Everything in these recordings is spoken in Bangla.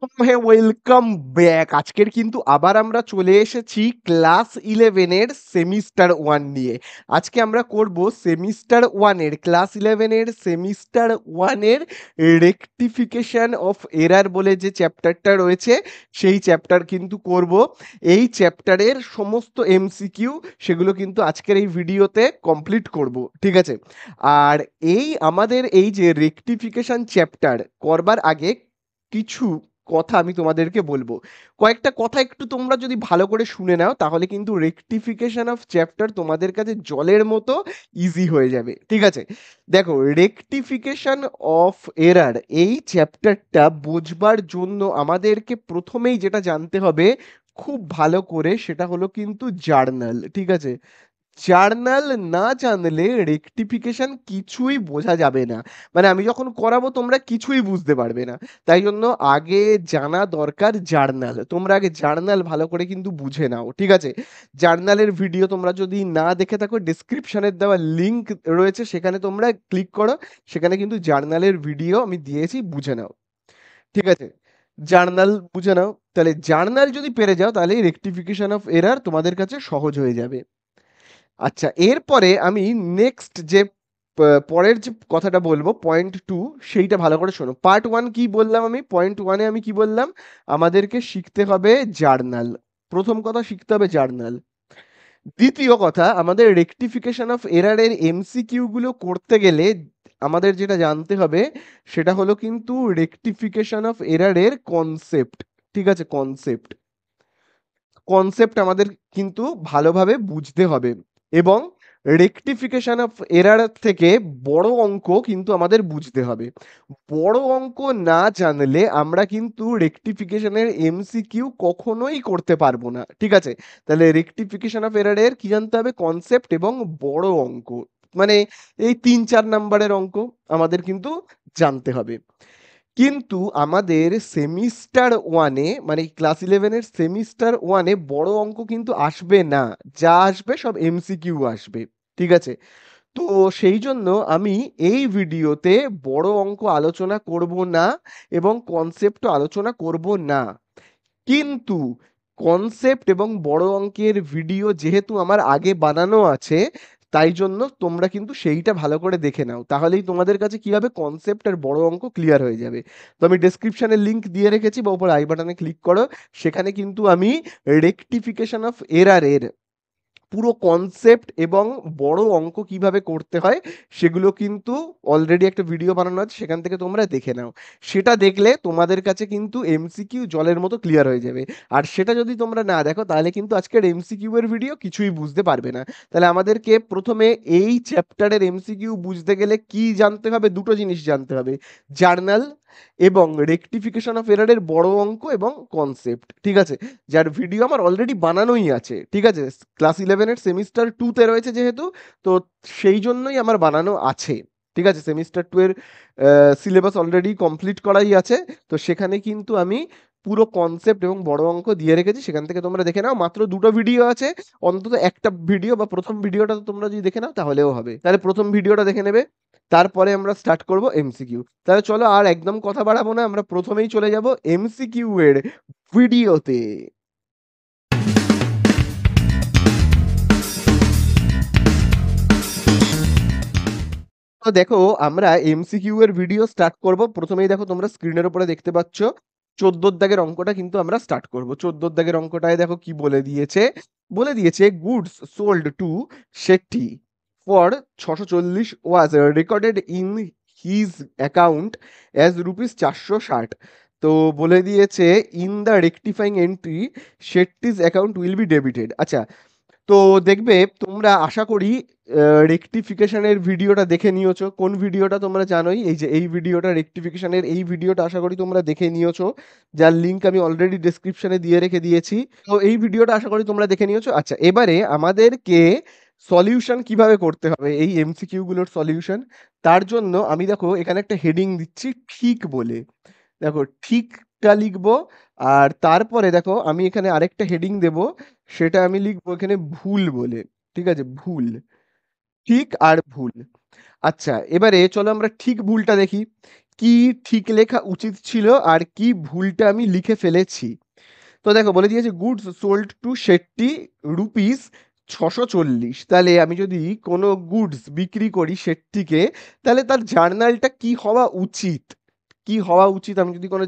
হ্যাঁ, ওয়েলকাম ব্যাক। আজকের কিন্তু আবার আমরা চলে এসেছি ক্লাস 11 এর সেমিস্টার 1 নিয়ে। আজকে আমরা করব সেমিস্টার 1 এর ক্লাস 11 এর সেমিস্টার 1 এর রেকটিফিকেশন অফ এরর বলে যে চ্যাপ্টারটা রয়েছে সেই চ্যাপ্টার কিন্তু করব। এই চ্যাপ্টারের সমস্ত এমসিকিউ সেগুলো কিন্তু আজকের এই ভিডিওতে কমপ্লিট করব। ঠিক আছে? আর এই আমাদের এই যে রেকটিফিকেশন চ্যাপ্টার করবার আগে কিছু কথা আমি তোমাদেরকে বলবো। কয়েকটা কথা একটু তোমরা যদি ভালো করে শুনে নাও তাহলে কিন্তু রেকটিফিকেশন অফ চ্যাপ্টার তোমাদের কাছে জলের মতো ইজি হয়ে যাবে। ঠিক আছে? দেখো, রেকটিফিকেশন অফ এরর এই চ্যাপ্টারটা বোঝবার জন্য আমাদেরকে প্রথমেই যেটা জানতে হবে খুব ভালো করে, সেটা হলো কিন্তু জার্নাল। ঠিক আছে? জার্নাল না জানলে রেকটিফিকেশন কিছুই বোঝা যাবে না। মানে আমি যখন করাবো তোমরা কিছুই বুঝতে পারবে না। তাই জন্য আগে জানা দরকার জার্নাল। তোমরা আগে জার্নাল ভালো করে কিন্তু বুঝে নাও। ঠিক আছে? জার্নালের ভিডিও তোমরা যদি না দেখে থাকো, ডেসক্রিপশনের দেওয়া লিংক রয়েছে, সেখানে তোমরা ক্লিক করো। সেখানে কিন্তু জার্নালের ভিডিও আমি দিয়েছি, বুঝে নাও। ঠিক আছে? জার্নাল বুঝে নাও। তাহলে জার্নাল যদি পেরে যাও তাহলে রেকটিফিকেশন অফ এরর তোমাদের কাছে সহজ হয়ে যাবে। আচ্ছা, এরপরে আমি নেক্সট যে পরের যে কথাটা বলবো, পয়েন্ট 2, সেইটা ভালো করে শোনো। পার্ট 1 কি বললাম আমি? পয়েন্ট 1 এ আমি কি বললাম? আমাদেরকে শিখতে হবে জার্নাল। প্রথম কথা শিখতে হবে জার্নাল। দ্বিতীয় কথা, আমাদের রেকটিফিকেশন অফ এররের এমসিকিউ গুলো করতে গেলে আমাদের যেটা জানতে হবে সেটা হলো কিন্তু রেকটিফিকেশন অফ এররের কনসেপ্ট। ঠিক আছে? কনসেপ্ট কনসেপ্ট আমাদের কিন্তু ভালোভাবে বুঝতে হবে। এবং রেকটিফিকেশন অফ এরর থেকে বড় অঙ্ক কিন্তু আমাদের বুঝতে হবে। বড় অঙ্ক না জানলে আমরা কিন্তু রেকটিফিকেশনের এমসিকিউ কখনোই করতে পারবো না। ঠিক আছে? তাহলে রেকটিফিকেশন অফ এররের কি জানতে হবে? কনসেপ্ট এবং বড় অঙ্ক। মানে এই 3-4 নাম্বারের অঙ্ক আমাদের কিন্তু জানতে হবে। কিন্তু আমাদের সেমিস্টার ওয়ানে, মানে ক্লাস 11 এর সেমিস্টার ওয়ানে বড় অঙ্ক কিন্তু আসবে না। যা আসবে সব এমসিকিউ আসবে। ঠিক আছে? তো সেই জন্য আমি এই ভিডিওতে বড় অঙ্ক আলোচনা করব না এবং কনসেপ্টও আলোচনা করব না। কিন্তু কনসেপ্ট এবং বড় অঙ্কের ভিডিও যেহেতু আমার আগে বানানো আছে, তাই জন্য তোমরা কিন্তু সেইটা ভালো করে দেখে নাও। তাহলেই তোমাদের কাছে কি হবে? কনসেপ্ট আর বড় অঙ্ক ক্লিয়ার হয়ে যাবে। তো আমি ডেসক্রিপশনে লিংক দিয়ে রেখেছি, বা উপর আই বাটনে ক্লিক করো। সেখানে কিন্তু আমি রেকটিফিকেশন অফ এররের পুরো কনসেপ্ট এবং বড় অঙ্ক কিভাবে করতে হয় সেগুলো কিন্তু অলরেডি একটা ভিডিও বানানো আছে, সেখান থেকে তোমরা দেখে নাও। সেটা দেখলে তোমাদের কাছে কিন্তু এমসিকিউ জলের মতো ক্লিয়ার হয়ে যাবে। আর সেটা যদি তোমরা না দেখো তাহলে কিন্তু আজকের এমসিকিউ এর ভিডিও কিছুই বুঝতে পারবে না। তাহলে আমাদেরকে প্রথমে এই চ্যাপ্টারের এমসিকিউ বুঝতে গেলে কি জানতে হবে? দুটো জিনিস জানতে হবে: জার্নাল এবং রেকটিফিকেশন অফ এররের বড় অঙ্ক এবং কনসেপ্ট। ঠিক আছে? যার ভিডিও আমার অলরেডি বানানোই আছে। ঠিক আছে? ক্লাস 11 এর সেমিস্টার 2 তে রয়েছে যেহেতু, তো সেই জন্যই আমার বানানো আছে। ঠিক আছে? সেমিস্টার 2 এর সিলেবাস অলরেডি কমপ্লিট করাই আছে। তো সেখানে কিন্তু আমি পুরো কনসেপ্ট এবং বড় অঙ্ক দিয়ে রেখেছি, সেখান থেকে তোমরা দেখে নাও। মাত্র দুটো ভিডিও আছে, অন্তত একটা ভিডিও বা প্রথম ভিডিওটা তো তোমরা যদি দেখে নাও তাহলেও হবে। তাহলে প্রথম ভিডিওটা দেখে নেবে, তারপরে আমরা স্টার্ট করব এমসিকিউ। তাহলে চলো আর একদম কথা বাড়াবো না, আমরা প্রথমেই চলে যাব এমসিকিউ এর ভিডিওতে। তো দেখো, আমরা এমসিকিউ এর ভিডিও স্টার্ট করব। প্রথমেই দেখো, তোমরা স্ক্রিনের উপরে দেখতে পাচ্ছ 14 দাগের অঙ্কটা কিন্তু আমরা স্টার্ট করব। 14 দাগের অঙ্কটায় দেখো কি বলে দিয়েছে। বলে দিয়েছে goods sold to Shetty for 640 was recorded in his account as rupees 460। তো বলে দিয়েছে in the rectifying entry Shetty's account will be debited. আচ্ছা, তো দেখবে তোমরা, আশা করি রেকটিফিকেশনের ভিডিওটা দেখে নিয়েছো। কোন ভিডিওটা তোমরা জানোই, এই যে এই ভিডিওটা, রেকটিফিকেশনের এই ভিডিওটা আশা করি তোমরা দেখে নিয়েছো, যার লিংক আমি অলরেডি ডেসক্রিপশনে দিয়ে রেখে দিয়েছি। তো এই ভিডিওটা আশা করি তোমরা দেখে নিয়েছো। আচ্ছা, এবারে আমাদেরকে সলিউশন কিভাবে করতে হবে এই এমসিকিউ গুলোর সলিউশন, তার জন্য আমি দেখো এখানে একটা হেডিং দিচ্ছি ঠিক বলে। দেখো, ঠিকটা লিখবো। আর তারপরে দেখো আমি এখানে আরেকটা হেডিং দেব, সেটা আমি লিখবো এখানে ভুল বলে। ঠিক আছে? ভুল। ঠিক আর ভুল। আচ্ছা, এবারে চলো আমরা ঠিক ভুলটা দেখি। কি ঠিক লেখা উচিত ছিল আর কি ভুলটা আমি লিখে ফেলেছি। তো দেখো বলে দিয়েছে goods sold to Shetty rupees 640। তাহলে আমি যদি কোনো গুডস বিক্রি করি শেট্টিকে, তাহলে তার জার্নালটা কি হওয়া উচিত? কি হওয়া উচিত আমি যদি কোনো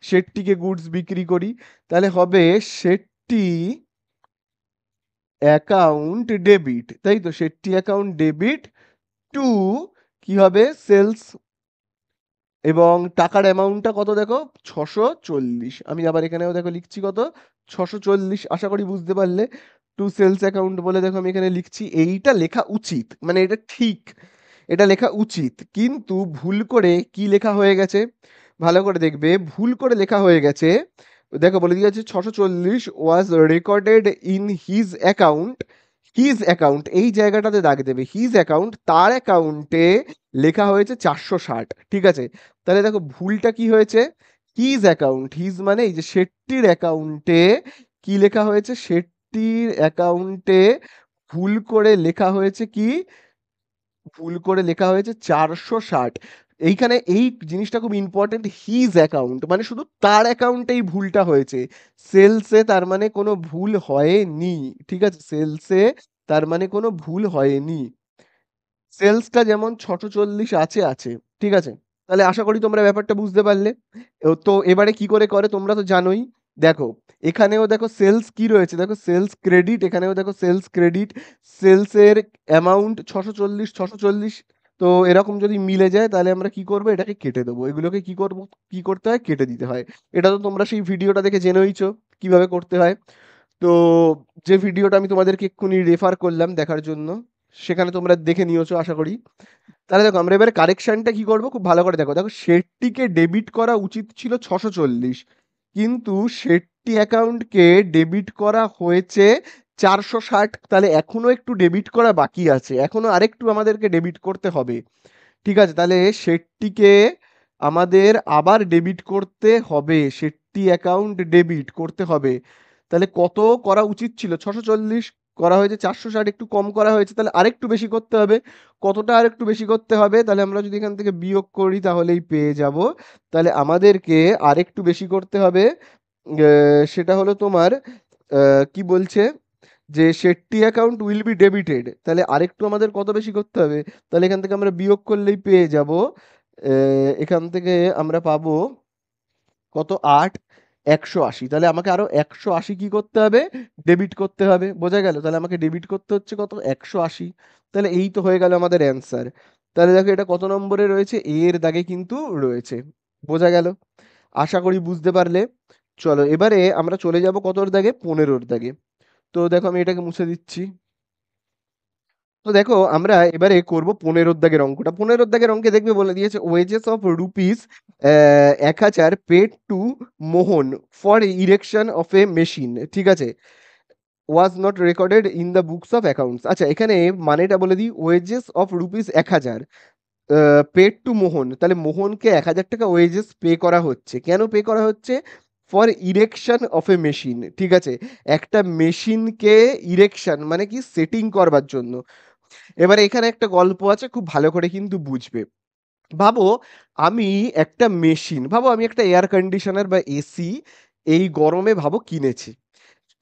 শেট্টিকে গুডস বিক্রি করি? তাহলে হবে শেট্টি অ্যাকাউন্ট ডেবিট, তাই তো? শেট্টি অ্যাকাউন্ট ডেবিট টু কি হবে সেলস, এবং টাকার অ্যামাউন্টটা কত দেখো 640। আমি আবার এখানেও দেখো লিখছি কত 640, আশা করি বুঝতে পারলে। টু সেলস অ্যাকাউন্ট বলে দেখো আমি এখানে লিখছি, এইটা লেখা উচিত, মানে এটা ঠিক, এটা লেখা উচিত, কিন্তু ভুল করে কি লেখা হয়ে গেছে ভালো করে দেখবে। ভুল করে লেখা হয়ে গেছে, দেখো বলে দিয়েছে 640 was recorded in his account. His account এই জায়গাটাতে দাগ দেবে, হিজ অ্যাকাউন্ট, তার অ্যাকাউন্টে লেখা হয়েছে 460, ঠিক আছে? তাহলে দেখো ভুলটা কি হয়েছে, হিজ অ্যাকাউন্ট, হিজ মানে এই যে শেট্টির অ্যাকাউন্টে কি লেখা হয়েছে, শেট্টির অ্যাকাউন্টে ভুল করে লেখা হয়েছে কি, ভুল করে লেখা হয়েছে 460। এইখানে এই জিনিসটা খুব ইম্পর্টেন্ট, হিজ অ্যাকাউন্ট মানে শুধু তার অ্যাকাউন্টেই ভুলটা হয়েছে, সেলসে তার মানে কোনো ভুল হয়নি, ঠিক আছে? সেলসে তার মানে কোনো ভুল হয়নি, সেলসটা যেমন 640 আছে আছে, ঠিক আছে? তাহলে আশা করি তোমরা ব্যাপারটা বুঝতে পারলে। তো এবারে কি করে করে তোমরা তো জানোই। দেখো এখানেও দেখো সেলস কি রয়েছে, দেখো সেলস ক্রেডিট, এখানেও দেখো সেলস ক্রেডিট, সেলসের অ্যামাউন্ট 640 640। তো এরকম যদি মিলে যায় তাহলে আমরা কি করবো, এটাকে কেটে দেবো, এগুলোকে কি করব, কি করতে হয়, কেটে দিতে হয়। এটা তো তোমরা সেই ভিডিওটা দেখে জেনেইছো কিভাবে করতে হয়। তো যে ভিডিওটা আমি তোমাদেরকে এক্ষুনি রেফার করলাম দেখার জন্য, সেখানে তোমরা দেখে নিয়েছো আশা করি। তাহলে দেখো আমরা এবারে কারেকশনটা কি করবো, খুব ভালো করে দেখো। দেখো শেটটিকে ডেবিট করা উচিত ছিল 640, কিন্তু শেটটি অ্যাকাউন্টকে ডেবিট করা হয়েছে 460। তাহলে এখনো একটু ডেবিট করা বাকি আছে, এখনো আরেকটু আমাদেরকে ডেবিট করতে হবে, ঠিক আছে? তাহলে শেটটিকে আমাদের আবার ডেবিট করতে হবে, শেটটি অ্যাকাউন্ট ডেবিট করতে হবে। তাহলে কত করা উচিত ছিল, 640 করা হয়েছে 460, একটু কম করা হয়েছে, তাহলে আরেকটু বেশি করতে হবে। কতটা আরেকটু বেশি করতে হবে, তাহলে আমরা যদি এখান থেকে বিয়োগ করি তাহলেই পেয়ে যাব। তাহলে আমাদেরকে আরেকটু বেশি করতে হবে, সেটা হলো তোমার কি বলছে, যে শেটটি অ্যাকাউন্ট উইল বি ডেবিটেড, তাহলে আরেকটু আমাদের কত বেশি করতে হবে, তাহলে এখান থেকে আমরা বিয়োগ করলেই পেয়ে যাব। এখান থেকে আমরা পাবো কত, 8 180। তাহলে আমাকে আরো 180 কি করতে হবে, ডেবিট করতে হবে, বোঝা গেল? তাহলে আমাকে ডেবিট করতে হচ্ছে কত, 180। তাহলে এই তো হয়ে গেল আমাদের অ্যান্সার। তাহলে দেখো এটা কত নম্বরে রয়েছে, এর দাগে কিন্তু রয়েছে, বোঝা গেল? আশা করি বুঝতে পারলে। চলো এবারে আমরা চলে যাব কতর দাগে, 15-র দাগে। তো দেখো আমি এটাকে মুছে দিচ্ছি। তো দেখো আমরা এবারে করব 15-র দাগের অঙ্কটা। 15-র দাগের অঙ্কে দেখবে বলে দিয়েছে wages of rupees 1000 paid to Mohan for erection of a machine, ঠিক আছে, was not recorded in the books of accounts. আচ্ছা এখানে মানেটা বলে দিই, wages of rupees 1000 paid to Mohan, তাহলে মোহনকে 1000 টাকা ওয়েজেস পে করা হচ্ছে, কেন পে করা হচ্ছে, for erection of a machine, ঠিক আছে, একটা মেশিনকে ইরেকশন মানে কি সেটিং করবার জন্য। এবারে এখানে একটা গল্প আছে, খুব ভালো করে কিন্তু বুঝবে। ভাবো আমি একটা মেশিন, ভাবো আমি একটা এয়ার কন্ডিশনার বা এসি এই গরমে ভাবো কিনেছি।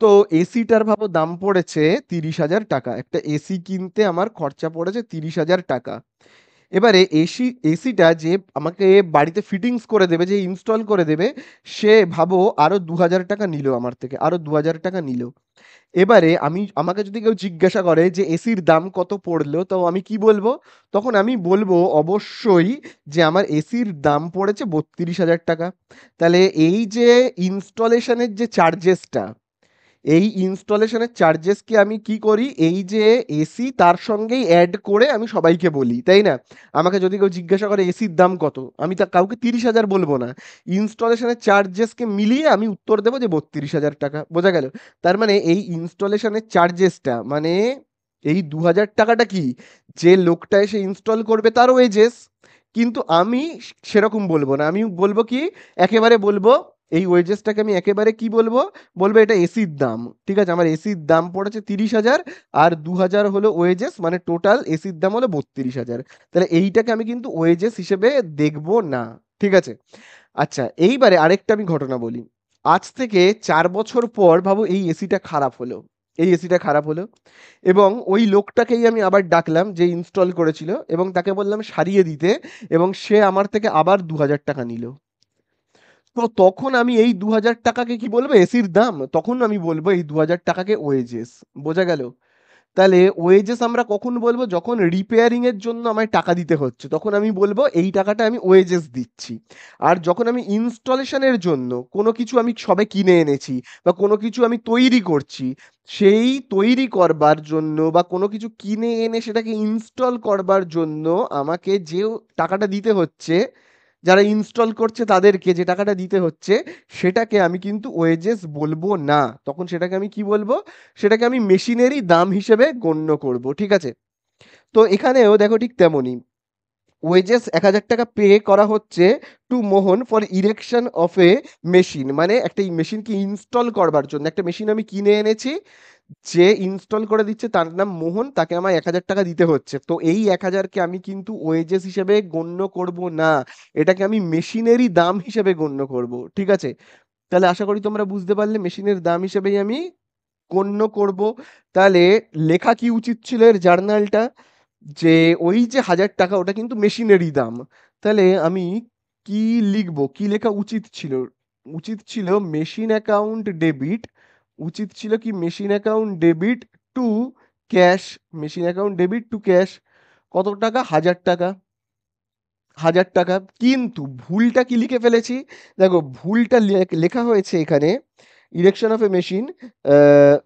তো এসিটার ভাবো দাম পড়েছে 30,000 টাকা, একটা এসি কিনতে আমার খরচা পড়েছে 30,000 টাকা। এবারে এসিটা যে আমাকে বাড়িতে ফিটিংস করে দেবে, যে ইনস্টল করে দেবে, সে ভাবো আরো 2,000 টাকা নিল আমার থেকে, আরো 2,000 টাকা নিল। এবারে আমাকে যদি কেউ জিজ্ঞাসা করে যে এসির দাম কত পড়লো, তো আমি কি বলবো, তখন আমি বলবো অবশ্যই যে আমার এসির দাম পড়েছে 32,000 টাকা। তাহলে এই যে ইনস্টলেশনের যে চার্জেসটা, এই ইনস্টলেশনের চার্জেসকে আমি কি করি, এই যে এসি তার সঙ্গেই অ্যাড করে আমি সবাইকে বলি, তাই না? আমাকে যদি কেউ জিজ্ঞাসা করে এসির দাম কত, আমি তা কাউকে 30,000 বলবো না, ইনস্টলেশনের চার্জেসকে মিলিয়ে আমি উত্তর দেবো যে 32,000 টাকা, বোঝা গেল? তার মানে এই ইনস্টলেশনের চার্জেসটা মানে এই 2,000 টাকাটা কি, যে লোকটা এসে ইনস্টল করবে তার ওয়েজেস, কিন্তু আমি সেরকম বলবো না, আমি বলবো কি, একেবারে বলবো এই ওয়েজেসটাকে আমি একেবারে কি বলবো, বলবো এটা এসির দাম। ঠিক আছে, আমার এসির দাম পড়েছে 30,000, আর 2,000 হলো ওয়েজেস, মানে টোটাল এসির দাম হলো 32,000। তাহলে এইটাকে আমি কিন্তু ওয়েজেস হিসেবে দেখবো না। ঠিক আছে। আচ্ছা, এইবারে আরেকটা আমি ঘটনা বলি। আজ থেকে 4 বছর পর ভাবো এই এসিটা খারাপ হলো, এই এসিটা খারাপ হলো, এবং ওই লোকটাকেই আমি আবার ডাকলাম যে ইনস্টল করেছিল, এবং তাকে বললাম সারিয়ে দিতে, এবং সে আমার থেকে আবার 2,000 টাকা নিল। তো তখন আমি এই 2,000 টাকাকে কি বলবো, এসির দাম? তখন আমি বলবো এই 2,000 টাকাকে ওয়েজেস। বোঝা গেল? তাহলে ওয়েজেস আমরা কখন বলবো, যখন রিপেয়ারিং এর জন্য আমায় টাকা দিতে হচ্ছে, তখন আমি বলবো এই টাকাটা আমি ওয়েজেস দিচ্ছি। আর যখন আমি ইনস্টলেশনের জন্য কোনো কিছু আমি সবে কিনে এনেছি, বা কোনো কিছু আমি তৈরি করছি, সেই তৈরি করবার জন্য বা কোনো কিছু কিনে এনে সেটাকে ইনস্টল করবার জন্য আমাকে যে টাকাটা দিতে হচ্ছে, যারা ইনস্টল করছে তাদেরকে যে টাকাটা দিতে হচ্ছে, সেটাকে আমি কিন্তু ওয়েজেস বলবো না। তখন সেটাকে আমি কি বলবো, সেটাকে আমি মেশিনেরই দাম হিসেবে গণ্য করব। ঠিক আছে। তো এখানেও দেখো ঠিক তেমনই, ওয়েজেস 1,000 টাকা পে করা হচ্ছে to Mohan for erection of a machine, মানে একটা মেশিনকে ইনস্টল করবার জন্য, একটা মেশিন আমি কিনে এনেছি, যে ইনস্টল করে দিচ্ছে তার নাম মোহন, তাকে আমার 1,000 টাকা দিতে হচ্ছে। তো এই 1,000কে আমি কিন্তু ওয়েজেস হিসেবে গণ্য করব না, এটাকে আমি মেশিনেরই দাম হিসেবে গণ্য করব। ঠিক আছে। তাহলে আশা করি তোমরা বুঝতে পারলে মেশিনের দাম হিসেবেই আমি গণ্য করব। তাহলে লেখা কি উচিত ছিল এর জার্নালটা, যে ওই যে 1,000 টাকা ওটা কিন্তু মেশিনেরই দাম। তাহলে আমি কি লিখবো, কি লেখা উচিত ছিল? উচিত ছিল মেশিন অ্যাকাউন্ট ডেবিট, উচিত ছিল কি machine account debit two cash, machine account debit two cash. কত টাকা? 1,000 টাকা, 1,000 টাকা। কিন্তু ভুলটা কি লিখে ফেলেছি, দেখো ভুলটা লেখা হয়েছে এখানে, ইরেকশন অফ এ মেশিন,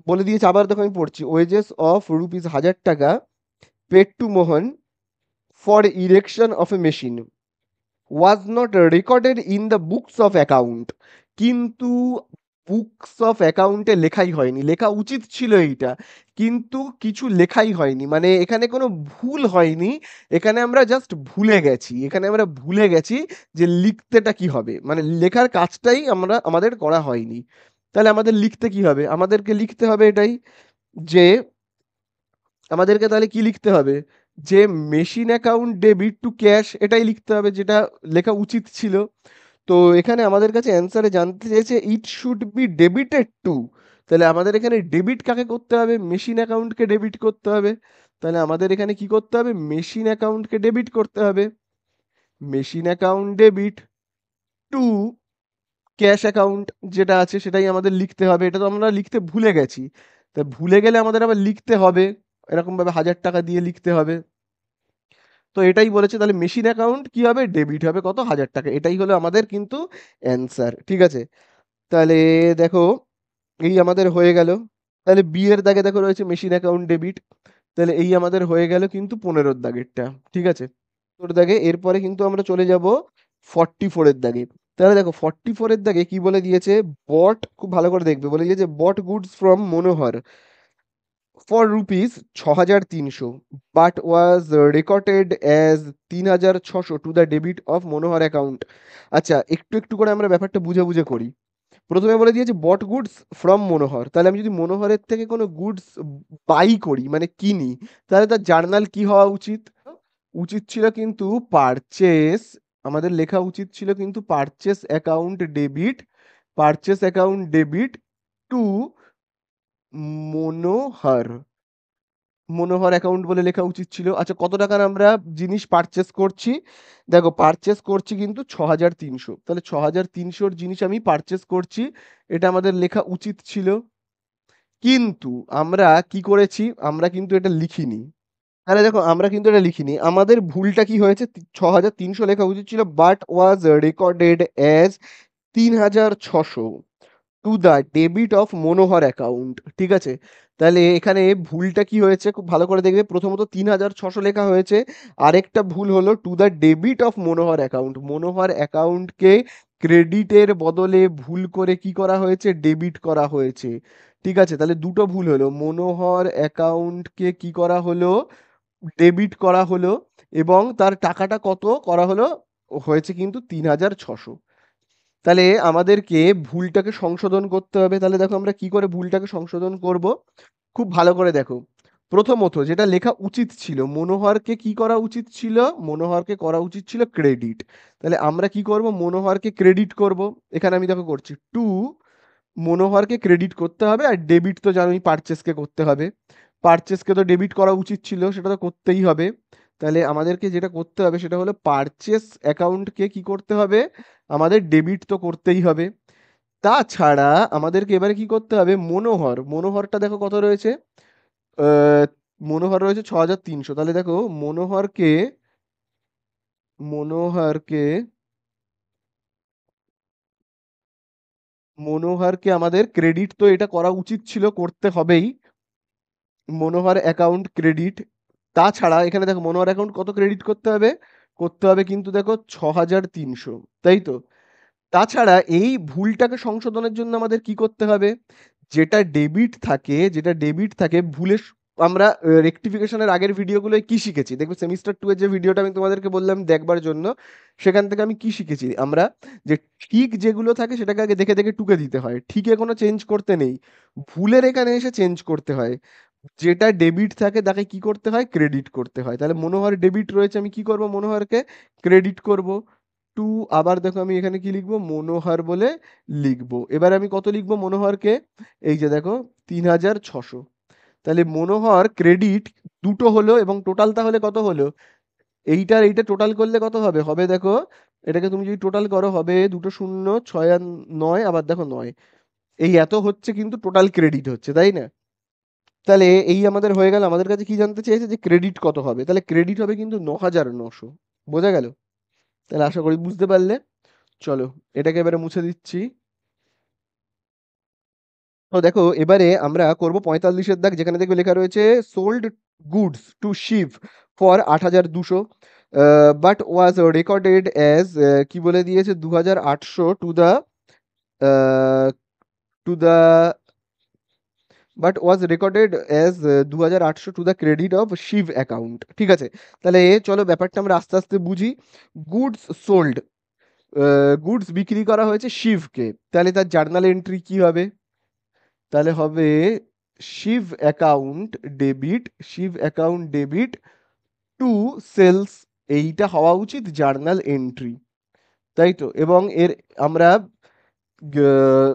বলে দিয়েছে আবার, দেখো আমি পড়ছি, ওয়েজেস অফ রুপিস 1,000 টাকা paid to Mohan for erection of a machine was not recorded in the books of account. কিন্তু বুকস অফ অ্যাকাউন্টে লেখাই হয়নি, লেখা উচিত ছিল এইটা, কিন্তু কিছু লেখাই হয়নি, মানে এখানে কোনো ভুল হয়নি, এখানে আমরা জাস্ট ভুলে গেছি, এখানে আমরা ভুলে গেছি যে লিখতেটা কি হবে, মানে লেখার কাজটাই আমাদের করা হয়নি। তাহলে আমাদের লিখতে কি হবে, আমাদেরকে লিখতে হবে এটাই, যে আমাদেরকে তাহলে কি লিখতে হবে, যে machine account debit two cash, এটাই লিখতে হবে যেটা লেখা উচিত ছিল। তো এখানে আমাদের কাছে অ্যান্সারে জানতে চেয়েছে it should be debited two. তাহলে আমাদের এখানে ডেবিট কাকে করতে হবে, মেশিন অ্যাকাউন্টকে ডেবিট করতে হবে। তাহলে আমাদের এখানে কি করতে হবে, মেশিন অ্যাকাউন্টকে ডেবিট করতে হবে, machine account debit two cash account যেটা আছে সেটাই আমাদের লিখতে হবে। এটা তো আমরা লিখতে ভুলে গেছি, তা ভুলে গেলে আমাদের আবার লিখতে হবে, এরকম ভাবে 1,000 টাকা দিয়ে লিখতে হবে। তো এটাই বলেছে, তাহলে মেশিন অ্যাকাউন্ট কি হবে, ডেবিট হবে কত, 1,000 টাকা। এটাই হলো আমাদের কিন্তু অ্যান্সার। ঠিক আছে। তাহলে দেখো এই আমাদের হয়ে গেল। তাহলে বি এর দাগে দেখো রয়েছে মেশিন অ্যাকাউন্ট ডেবিট। তাহলে এই আমাদের হয়ে গেল কিন্তু 15-এর দাগেরটা। ঠিক আছে। তোর দাগে এরপরে কিন্তু আমরা চলে যাব 44-এর দাগে। তাহলে দেখো 44-এর দাগে কি বলে দিয়েছে, বট, খুব ভালো করে দেখবে, বলে দিয়েছে bought goods from Manohar for rupees 6,300 but was recorded as 3,600 to the debit of Manohar account. আচ্ছা, একটু একটু করে আমরা ব্যাপারটা বুঝে বুঝে করি। প্রথমে বলে দিয়েছে বট গুডস ফ্রম মনোহর, তাহলে আমি যদি মনোহরের থেকে কোনো গুডস বাই করি, মানে কিনি, তাহলে তার জার্নাল কি হওয়া উচিত, উচিত ছিল কিন্তু পারচেস, আমাদের লেখা উচিত ছিল কিন্তু purchase account debit, purchase account debit two মনোহর, মনোহর অ্যাকাউন্ট বলে লেখা উচিত ছিল। আচ্ছা, কত টাকার আমরা জিনিস পারচেস করছি, দেখো পারচেস করছি কিন্তু 6,300, তাহলে 6,300-র জিনিস আমি পারচেস করছি, এটা আমাদের লেখা উচিত ছিল। কিন্তু আমরা কি করেছি, আমরা কিন্তু এটা লিখিনি। তাহলে দেখো আমরা কিন্তু এটা লিখিনি, আমাদের ভুলটা কি হয়েছে, 6,300 লেখা উচিত ছিল, but was recorded as 3,600 to the debit of Manohar account. ঠিক আছে। তাহলে এখানে ভুলটা কি হয়েছে, খুব ভালো করে দেখবে, প্রথমত 3,600 লেখা হয়েছে, আরেকটা ভুল হলো to the debit of Manohar account, Manohar অ্যাকাউন্টকে ক্রেডিটের বদলে ভুল করে কি করা হয়েছে, ডেবিট করা হয়েছে। ঠিক আছে। তাহলে দুটো ভুল হলো, মনোহর অ্যাকাউন্টকে কি করা হলো, ডেবিট করা হলো, এবং তার টাকাটা কত করা হলো, হয়েছে কিন্তু 3,600। তাহলে আমাদেরকে ভুলটাকে সংশোধন করতে হবে। তাহলে দেখো আমরা কি করে ভুলটাকে সংশোধন করব, খুব ভালো করে দেখো। প্রথমত যেটা লেখা উচিত ছিল, মনোহরকে কি করা উচিত ছিল, মনোহরকে করা উচিত ছিল ক্রেডিট। তাহলে আমরা কি করব, মনোহরকে ক্রেডিট করব। এখানে আমি দেখো করছি টু, মনোহরকে ক্রেডিট করতে হবে, আর ডেবিট তো জানোই পারচেসকে করতে হবে। পারচেসকে তো ডেবিট করা উচিত ছিল, সেটা তো করতেই হবে। তাহলে আমাদেরকে যেটা করতে হবে সেটা হলো পারচেস অ্যাকাউন্টকে কি করতে হবে, আমাদের ডেবিট তো করতেই হবে। তাছাড়া আমাদেরকে এবারে কি করতে হবে, মনোহর, মনোহরটা দেখো কত রয়েছে, আহ, মনোহর রয়েছে 6300। তাহলে দেখো মনোহরকে, মনোহরকে মনোহরকে আমাদের ক্রেডিট তো এটা করা উচিত ছিল, করতে হবেই। মনোহর অ্যাকাউন্ট ক্রেডিট। তাছাড়া এখানে দেখো মনোহর অ্যাকাউন্ট কত ক্রেডিট করতে হবে, করতে হবে কিন্তু দেখো 6300, তাই তো। তাছাড়া এই ভুলটাকে সংশোধনের জন্য আমাদের কি করতে হবে, যেটা ডেবিট থাকে, যেটা ডেবিট থাকে ভুলে আমরা রেকটিফিকেশনের আগের ভিডিওগুলোয় কি শিখেছি দেখবে, সেমিস্টার টু এর যে ভিডিওটা আমি তোমাদেরকে বললাম দেখবার জন্য, সেখান থেকে আমি কি শিখেছি আমরা, যে ঠিক যেগুলো থাকে সেটাকে আগে দেখে দেখে টুকে দিতে হয়, ঠিকে কোনো চেঞ্জ করতে নেই, ভুলের এখানে এসে চেঞ্জ করতে হয়। যেটা ডেবিট থাকে তাকে কি করতে হয়, ক্রেডিট করতে হয়। তাহলে মনোহর ডেবিট রয়েছে, আমি কি করব, মনোহরকে ক্রেডিট করব। টু, আবার দেখো আমি এখানে কি লিখবো, মনোহর বলে লিখবো। এবার আমি কত লিখবো মনোহরকে, এই যে দেখো 3600। তাহলে মনোহর ক্রেডিট দুটো হলো, এবং টোটাল তাহলে কত হলো, এইটার এইটা টোটাল করলে কত হবে, হবে দেখো, এটাকে তুমি যদি টোটাল করো হবে দুটো শূন্য, ছয় আর নয়, আবার দেখো নয়, এই এত হচ্ছে কিন্তু টোটাল ক্রেডিট হচ্ছে, তাই না। তাহলে এই আমাদের হয়ে গেল, আমাদের কাছে কি জানতে চেয়েছে যে ক্রেডিট কত হবে, তাহলে ক্রেডিট হবে কিন্তু 9900। বোঝা গেল? তাহলে আশা করি বুঝতে পারলে। চলো এটাকে এবারে মুছে দিচ্ছি। তো দেখো এবারে আমরা করব 45-এর দাগ, যেখানে দেখবে লেখা রয়েছে sold goods to Shiv for 8200, but was recorded as, কি বলে দিয়েছে, 2800 to the, to the, but was recorded as 2800 two the credit of Shiv account. ঠিক আছে, তাহলে চলো ব্যাপারটা আমরা আস্তে আস্তে বুঝি। গুডস সোল্ড, গুডস বিক্রি করা হয়েছে শিভকে, তাহলে তার জার্নাল এন্ট্রি কি হবে, তাহলে হবে Shiv account debit, Shiv account debit to sales, এইটা হওয়া উচিত জার্নাল এন্ট্রি, তাই তো। এবং এর আমরা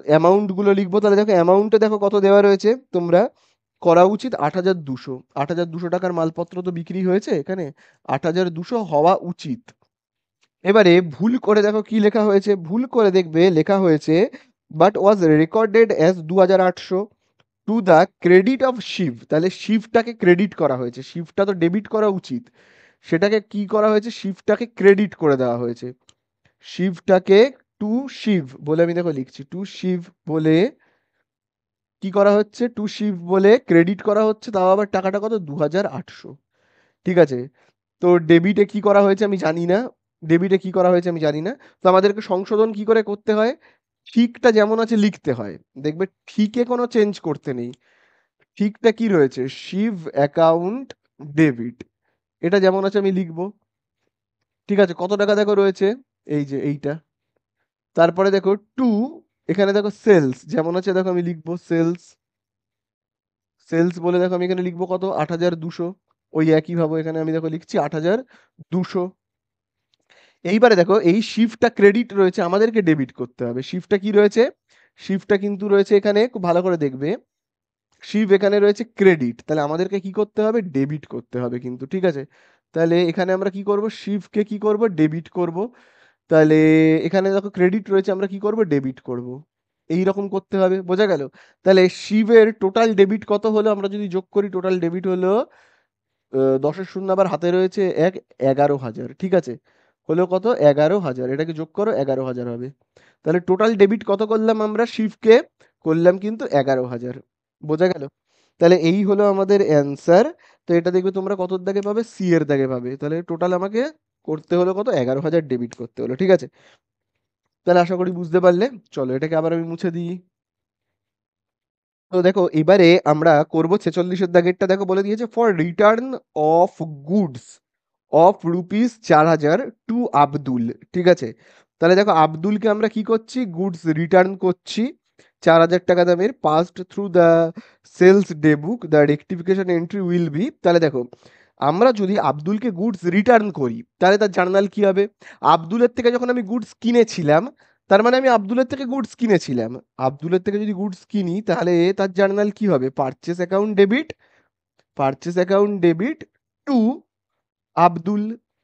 অ্যামাউন্ট গুলো লিখবো। তাহলে দেখো অ্যামাউন্টে দেখো কত দেওয়া রয়েছে, তোমরা করা উচিত 8200, 8200 টাকার মালপত্র তো বিক্রি হয়েছে এখানে, 8200 হওয়া উচিত। এবারে ভুল করে দেখো কি লেখা হয়েছে, ভুল করে দেখবে লেখা হয়েছে but was recorded as 2800 two the credit of Shiv. তাহলে শিভটাকে ক্রেডিট করা হয়েছে, শিভটা তো ডেবিট করা উচিত, সেটাকে কি করা হয়েছে, শিভটাকে ক্রেডিট করে দেওয়া হয়েছে। শিভটাকে টু শিভ বলে আমি দেখো লিখছি, টু শিভ বলে কি করা হচ্ছে, টু শিভ বলে ক্রেডিট করা হচ্ছে, তাও আবার টাকাটা কত, 2800। ঠিক আছে, তো ডেবিটে কি করা হয়েছে আমি জানি না, ডেবিটে কি করা হয়েছে আমি জানি না। তো আমাদেরকে সংশোধন কি করে করতে হয়, ঠিকটা যেমন আছে লিখতে হয়, দেখবে ঠিকে কোনো চেঞ্জ করতে নেই। ঠিকটা কি রয়েছে, শিভ অ্যাকাউন্ট ডেবিট, এটা যেমন আছে আমি লিখবো। ঠিক আছে, কত টাকা দেখো রয়েছে, এই যে এইটা। তারপরে দেখো টু, এখানে দেখো সেলস যেমন আছে দেখো আমি লিখবো সেলস, সেলস বলে দেখো আমি এখানে লিখবো কত, 8200। ওই একই ভাবে এখানে আমি দেখো লিখছি 8200। এইবারে দেখো এই শিফটটা ক্রেডিট রয়েছে, আমাদেরকে ডেবিট করতে হবে। শিফটটা কি রয়েছে, শিফটটা কিন্তু রয়েছে এখানে, খুব ভালো করে দেখবে, শিফট এখানে রয়েছে ক্রেডিট, তাহলে আমাদেরকে কি করতে হবে, ডেবিট করতে হবে কিন্তু। ঠিক আছে, তাহলে এখানে আমরা কি করব, শিফটকে কি করব, ডেবিট করব। তাহলে এখানে দেখো ক্রেডিট রয়েছে, আমরা কি করব, ডেবিট করব। এই রকম করতে হবে, বোঝা গেল? তাহলে শিবের টোটাল ডেবিট কত হলো, আমরা যদি যোগ করি, টোটাল ডেবিট হলো 10-এর শূন্য আবার হাতে রয়েছে এক, 11,000। ঠিক আছে, হলো কত, 11,000, এটাকে যোগ করো, 11,000 হবে। তাহলে টোটাল ডেবিট কত করলাম আমরা শিবকে, করলাম কিন্তু 11,000। বোঝা গেল? তাহলে এই হলো আমাদের অ্যান্সার। তো এটা দেখবে তোমরা কত দাগে পাবে, সি এর দাগে পাবে। তাহলে টোটাল আমাকে করতে হলো কত, 11,000 ডেবিট করতে হলো। ঠিক আছে, তাহলে আশা করি বুঝতে পারলে। চলো এটাকে আবার আমি মুছে দিই। তো দেখো এবারে আমরা করব 46-এর দাগেরটা, দেখো বলে দিয়েছে for return of goods of rupees 4000 to Abdul. ঠিক আছে, তাহলে দেখো আব্দুলকে আমরা কি করছি, গুডস রিটার্ন করছি 4,000 টাকা দামের, passed through the sales day book, the rectification entry will be. তাহলে দেখো আমরা যদি আব্দুলকে গুডস রিটার্ন করি তাহলে তার জার্নাল কি হবে, আব্দুলের থেকে যখন আমি গুডস কিনেছিলাম তার মানে আমি আব্দুলের থেকে গুডস কিনেছিলাম, আব্দুলের থেকে যদি গুডস কিনি তাহলে তার জার্নাল কি হবে, purchase account debit, purchase account debit two Abdul,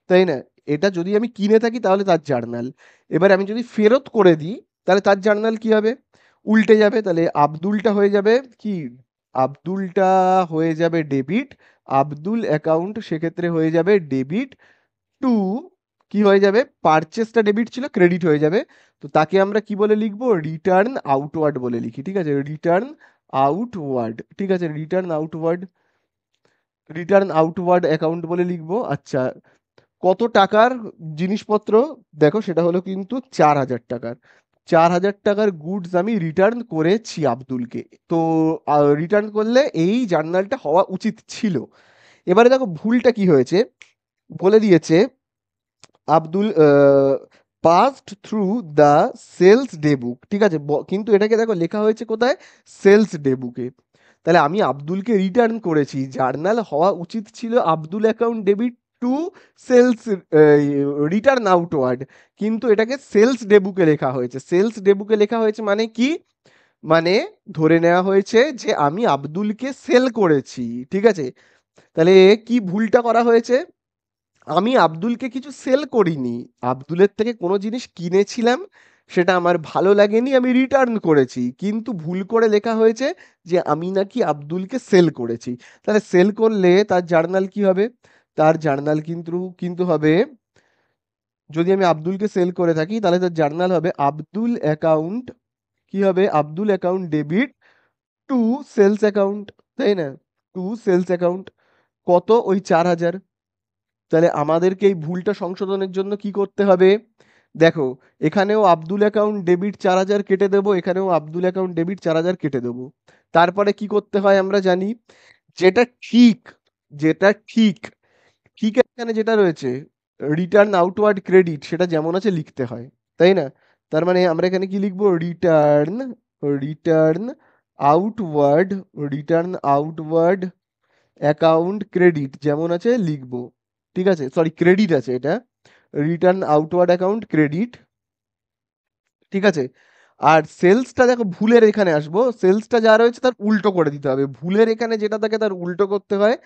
তাই না? এটা যদি আমি কিনে থাকি তাহলে তার জার্নাল, এবার আমি যদি ফেরত করে দিই তাহলে তার জার্নাল কি হবে, উল্টে যাবে, তাহলে আব্দুলটা হয়ে যাবে কি, আব্দুলটা হয়ে যাবে ডেবিট, আব্দুল অ্যাকাউন্ট সেক্ষেত্রে হয়ে যাবে ডেবিট টু, কি হয়ে যাবে, পারচেসটা ডেবিট ছিল ক্রেডিট হয়ে যাবে, তো তাকে আমরা কি বলে লিখবো, রিটার্ন আউটওয়ার্ড বলে লিখি, ঠিক আছে, রিটার্ন আউটওয়ার্ড, ঠিক আছে, return outward, return outward account বলে লিখবো। আচ্ছা, কত টাকার জিনিসপত্র, দেখো সেটা হলো কিন্তু 4,000 টাকার, 4,000 টাকার গুডস আমি রিটার্ন করেছি আব্দুলকে, তো রিটার্ন করলে এই জার্নালটা হওয়া উচিত ছিল। এবারে দেখো ভুলটা কি হয়েছে, বলে দিয়েছে Abdul passed through the sales day book, ঠিক আছে, কিন্তু এটাকে দেখো লেখা হয়েছে কোথায়, সেলস ডে বুকে, তাহলে আমি আব্দুলকে রিটার্ন করেছি, জার্নাল হওয়া উচিত ছিল Abdul account debit to sales return outward, কিন্তু এটাকে সেলস ডে বুকে লেখা হয়েছে, সেলস ডে বুকে লেখা হয়েছে মানে কি, মানে ধরে নেওয়া হয়েছে যে আমি আব্দুলকে সেল করেছি, ঠিক আছে, তাহলে কি ভুলটা করা হয়েছে, আমি আব্দুলকে কিছু সেল করিনি, আব্দুলের থেকে কোনো জিনিস কিনেছিলাম, সেটা আমার ভালো লাগেনি আমি রিটার্ন করেছি, কিন্তু ভুল করে লেখা হয়েছে যে আমি নাকি আব্দুলকে সেল করেছি, তাহলে সেল করলে তার জার্নাল কি হবে, তার জার্নাল কিন্তু কিন্তু হবে, যদি আমি আব্দুলকে সেল করে থাকি তাহলে তার জার্নাল হবে আব্দুল অ্যাকাউন্ট, কি হবে, Abdul account debit to sales account, তাই না, টু সেলস অ্যাকাউন্ট, কত, ওই 4,000, তাহলে আমাদেরকে এই ভুলটা সংশোধনের জন্য কি করতে হবে, দেখো এখানেও আব্দুল অ্যাকাউন্ট ডেবিট 4,000 কেটে দেবো, এখানেও আব্দুল অ্যাকাউন্ট ডেবিট 4,000 কেটে দেবো, তারপরে কি করতে হয় আমরা জানি, যেটা ঠিক, যেটা ঠিক, ঠিক এখানে যেটা রয়েছে রিটার্ন আউটওয়ার্ড ক্রেডিট সেটা যেমন আছে লিখতে হয়, তাই না, তার মানে আমরা এখানে কি লিখবো, return, return outward, return outward account credit যেমন আছে লিখবো, ঠিক আছে, সরি ক্রেডিট আছে এটা, রিটার্ন আউটওয়ার্ড অ্যাকাউন্ট ক্রেডিট, ঠিক আছে, আর সেলসটা দেখো ভুলের এখানে আসবো, সেলসটা যা রয়েছে তার উল্টো করে দিতে হবে, ভুলের এখানে যেটা থাকে তার উল্টো করতে হয়,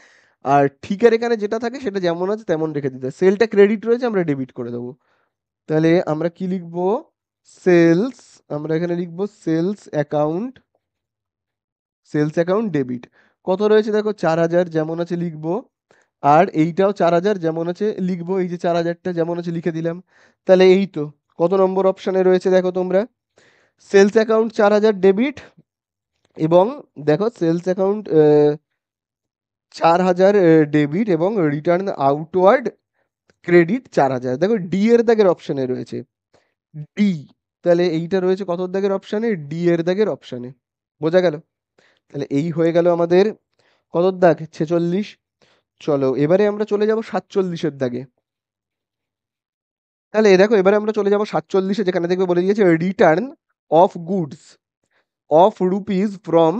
আর ঠিকের এখানে যেটা থাকে সেটা যেমন আছে তেমন রেখে দিতে হয়, সেলটা ক্রেডিট রয়েছে আমরা ডেবিট করে দেবো, তাহলে আমরা কি লিখবো, সেলস, আমরা এখানে লিখবো sales account, sales account debit, কত রয়েছে দেখো 4,000 যেমন আছে লিখবো, আর এইটাও 4,000 যেমন আছে লিখবো, এই যে 4,000টা যেমন আছে লিখে দিলাম, তাহলে এই তো কত নম্বর অপশানে রয়েছে দেখো তোমরা, সেলস অ্যাকাউন্ট 4,000 ডেবিট, এবং দেখো সেলস অ্যাকাউন্ট 4,000 ডেবিট এবং রিটার্ন আউটওয়ার্ড ক্রেডিট 4,000, দেখো ডি এর দাগের অপশানে রয়েছে, ডি, তাহলে এইটা রয়েছে কত দাগের অপশানে, ডি এর দাগের অপশানে, বোঝা গেল, তাহলে এই হয়ে গেল আমাদের কত দাগ, 46, চলো এবারে আমরা চলে যাব 47-এর দাগে, তাহলে দেখো এবারে আমরা চলে যাব 47-এ, যেখানে দেখবে বলে দিয়েছে return of goods of rupees from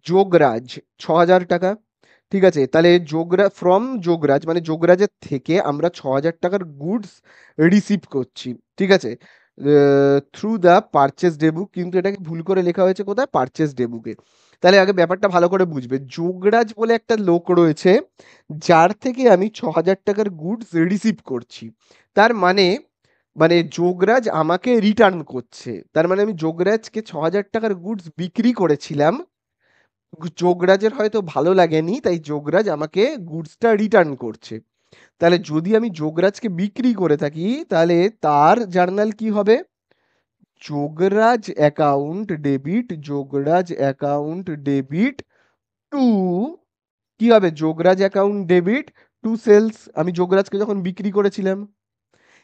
Yograj 6,000 টাকা, ঠিক আছে, তাহলে ফ্রম যোগরাজ মানে যোগরাজের থেকে আমরা 6,000 টাকার গুডস রিসিভ করছি, ঠিক আছে, through the purchase day book, কিন্তু এটাকে ভুল করে লেখা হয়েছে কোথায়, পারচেস ডে বুকে, তাহলে আগে ব্যাপারটা ভালো করে বুঝবে, যোগরাজ বলে একটা লোক রয়েছে যার থেকে আমি 6,000 টাকার গুডস রিসিভ করছি, তার মানে, মানে যোগরাজ আমাকে রিটার্ন করছে, তার মানে আমি যোগরাজকে 6,000 টাকার গুডস বিক্রি করেছিলাম, যোগরাজের হয়তো ভালো লাগেনি তাই যোগরাজ আমাকে গুডসটা রিটার্ন করছে, তাহলে যদি আমি যোগরাজকে বিক্রি করে থাকি তাহলে তার জার্নাল কি হবে, Yograj account debit, Yograj account debit to, কি হবে, Yograj account debit to sales, আমি যোগরাজকে যখন বিক্রি করেছিলাম,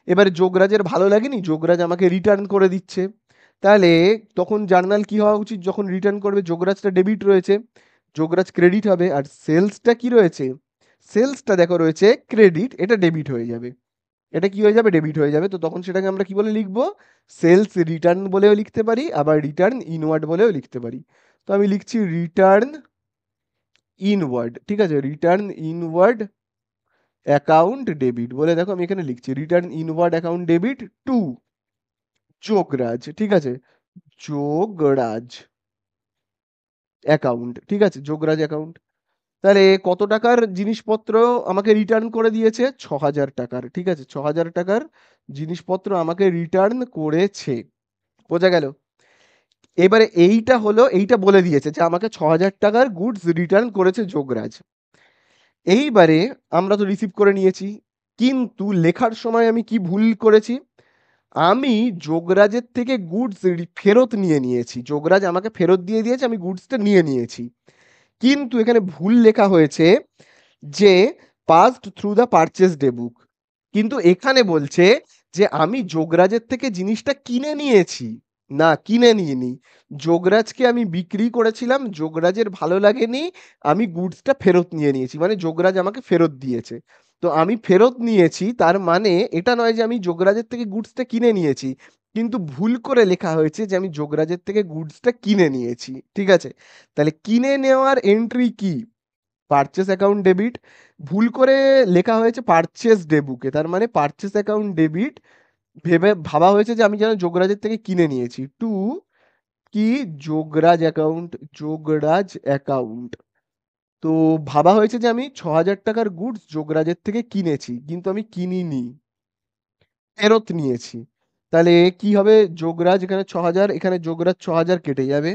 এবারে যোগরাজের ভালো লাগেনি, যোগরাজ আমাকে রিটার্ন করে দিচ্ছে, তাহলে তখন জার্নাল কি হওয়া উচিত, যখন রিটার্ন করবে যোগরাজটা ডেবিট রয়েছে, যোগরাজ ক্রেডিট হবে, আর সেলসটা কি রয়েছে, সেলসটা দেখো রয়েছে ক্রেডিট, এটা ডেবিট হয়ে যাবে, এটা কি হয়ে যাবে, ডেবিট হয়ে যাবে। তো তখন সেটাকে আমরা কি বলে লিখবো, সেলস রিটার্ন বলেও লিখতে পারি, আবার রিটার্ন ইনওয়ার্ড বলেও লিখতে পারি। তো আমি লিখছি রিটার্ন ইনওয়ার্ড, ঠিক আছে, রিটার্ন ইনওয়ার্ড অ্যাকাউন্ট ডেবিট বলে দেখো আমি এখানে লিখছি return inward account debit two Yograj, ঠিক আছে, যোগরাজ অ্যাকাউন্ট, ঠিক আছে, যোগরাজ অ্যাকাউন্ট। তাহলে কত টাকার জিনিসপত্র আমাকে রিটার্ন করে দিয়েছে, 6,000 টাকার, ঠিক আছে, 6,000 টাকার জিনিসপত্র আমাকে রিটার্ন করেছে, বোঝা গেল। এবারে এইটা হলো, এইটা বলে দিয়েছে যে আমাকে 6,000 টাকার গুডস রিটার্ন করেছে যোগরাজ। এইবারে আমরা তো রিসিভ করে নিয়েছি, কিন্তু লেখার সময় আমি কি ভুল করেছি, আমি যোগরাজের থেকে গুডস ফেরত নিয়ে নিয়েছি, যোগরাজ আমাকে ফেরত দিয়ে দিয়েছে, আমি গুডসটা নিয়ে নিয়েছি। কিন্তু এখানে ভুল লেখা হয়েছে যে passed through the purchase day book, কিন্তু এখানে বলছে যে আমি যোগরাজের থেকে জিনিসটা কিনে নিয়েছি, না কিনে নিইনি, যোগরাজকে আমি বিক্রি করেছিলাম, যোগরাজের ভালো লাগেনি, আমি গুডসটা ফেরত নিয়ে নিয়েছি, মানে যোগরাজ আমাকে ফেরত দিয়েছে। তো আমি ফেরত নিয়েছি তার মানে এটা নয় যে আমি যোগরাজের থেকে গুডসটা কিনে নিয়েছি, কিন্তু ভুল করে লেখা হয়েছে যে আমি যোগরাজের থেকে গুডসটা কিনে নিয়েছি, ঠিক আছে। তাহলে কিনে নেওয়ার এন্ট্রি কি, পারচেস অ্যাকাউন্ট ডেবিট, ভুল করে লেখা হয়েছে পারচেস ডে বুকে, তার মানে পারচেস অ্যাকাউন্ট ডেবিট ভেবে ভাবা হয়েছে যে আমি যেন যোগরাজের থেকে কিনে নিয়েছি, টু কি যোগরাজ অ্যাকাউন্ট, যোগরাজ অ্যাকাউন্ট। তো ভাবা হয়েছে যে আমি 6,000 টাকার গুডস যোগরাজের থেকে কিনেছি, কিন্তু আমি কিনিনি, ফেরত নিয়েছি। তাহলে কি হবে, যোগরাজ এখানে 6,000, এখানে যোগরাজ 6,000 কেটে যাবে।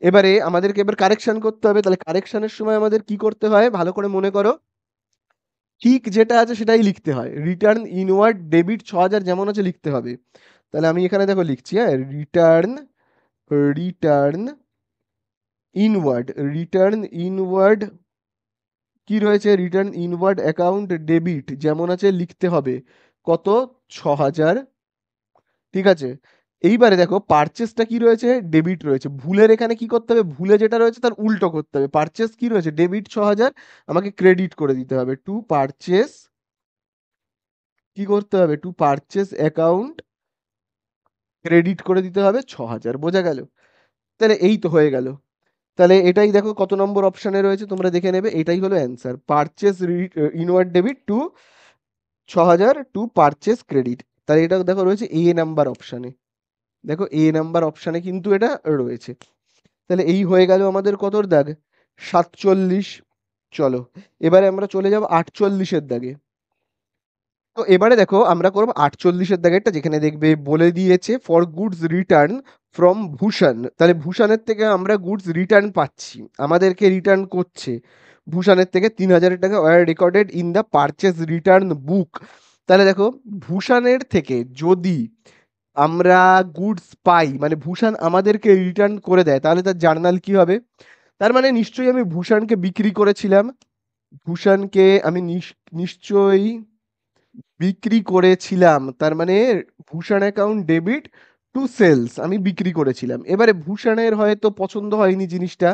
এবারে আমাদেরকে এবার কারেকশন করতে হবে, তাহলে কারেকশনের সময় আমাদের কি করতে হয় ভালো করে মনে করো, ঠিক যেটা আছে সেটাই লিখতে হয়, রিটার্ন ইনওয়ার্ড ডেবিট 6,000 যেমন আছে লিখতে হবে। তাহলে আমি এখানে দেখো লিখছি, হ্যাঁ, return, return inward, return inward কি রয়েছে, রিটার্ন ইনওয়ার্ড অ্যাকাউন্ট ডেবিট যেমন আছে লিখতে হবে কত, 6,000, ঠিক আছে। এইবারে দেখো পারচেসটা কি রয়েছে, ডেবিট রয়েছে, ভুলের এখানে কি করতে হবে, ভুলে যেটা রয়েছে তার উল্টো করতে হবে, পারচেস কি রয়েছে ডেবিট 6,000, আমাকে ক্রেডিট করে দিতে হবে, টু পারচেস, কি করতে হবে, টু পারচেস অ্যাকাউন্ট ক্রেডিট করে দিতে হবে 6,000, বোঝা গেল। তাহলে এই তো হয়ে গেল। তাহলে এটাই দেখো কত নম্বর অপশানে রয়েছে তোমরা দেখে নেবে, এটাই হলো answer, purchase inward debit two 6,000 to purchase credit. তাহলে এটা দেখো রয়েছে এ নাম্বার অপশানে, দেখো এ নাম্বার অপশানে কিন্তু এটা রয়েছে। তাহলে এই হয়ে গেল আমাদের কতর দাগ, 47। চলো এবারে আমরা চলে যাব 48-এর দাগে। তো এবারে দেখো আমরা করবো 48-এর দাগেরটা, যেখানে দেখবে বলে দিয়েছে ফর গুডস রিটার্ন ফ্রম ভূষণ, তাহলে ভূষণের থেকে আমরা গুডস রিটার্ন পাচ্ছি, আমাদেরকে রিটার্ন করছে ভূষণের থেকে 3,000 টাকা were recorded in the purchase return book. তাহলে দেখো ভূষণের থেকে যদি আমরা গুডস পাই, মানে ভূষণ আমাদেরকে রিটার্ন করে দেয়, তাহলে তার জার্নাল কি হবে, তার মানে নিশ্চয়ই আমি ভূষণকে বিক্রি করেছিলাম, ভূষণকে আমি নিশ্চয়ই বিক্রি করেছিলাম, তার মানে ভূষণ অ্যাকাউন্ট ডেবিট টু সেলস, আমি বিক্রি করেছিলাম, এবারে ভূষণের হয়তো পছন্দ হয়নি জিনিসটা,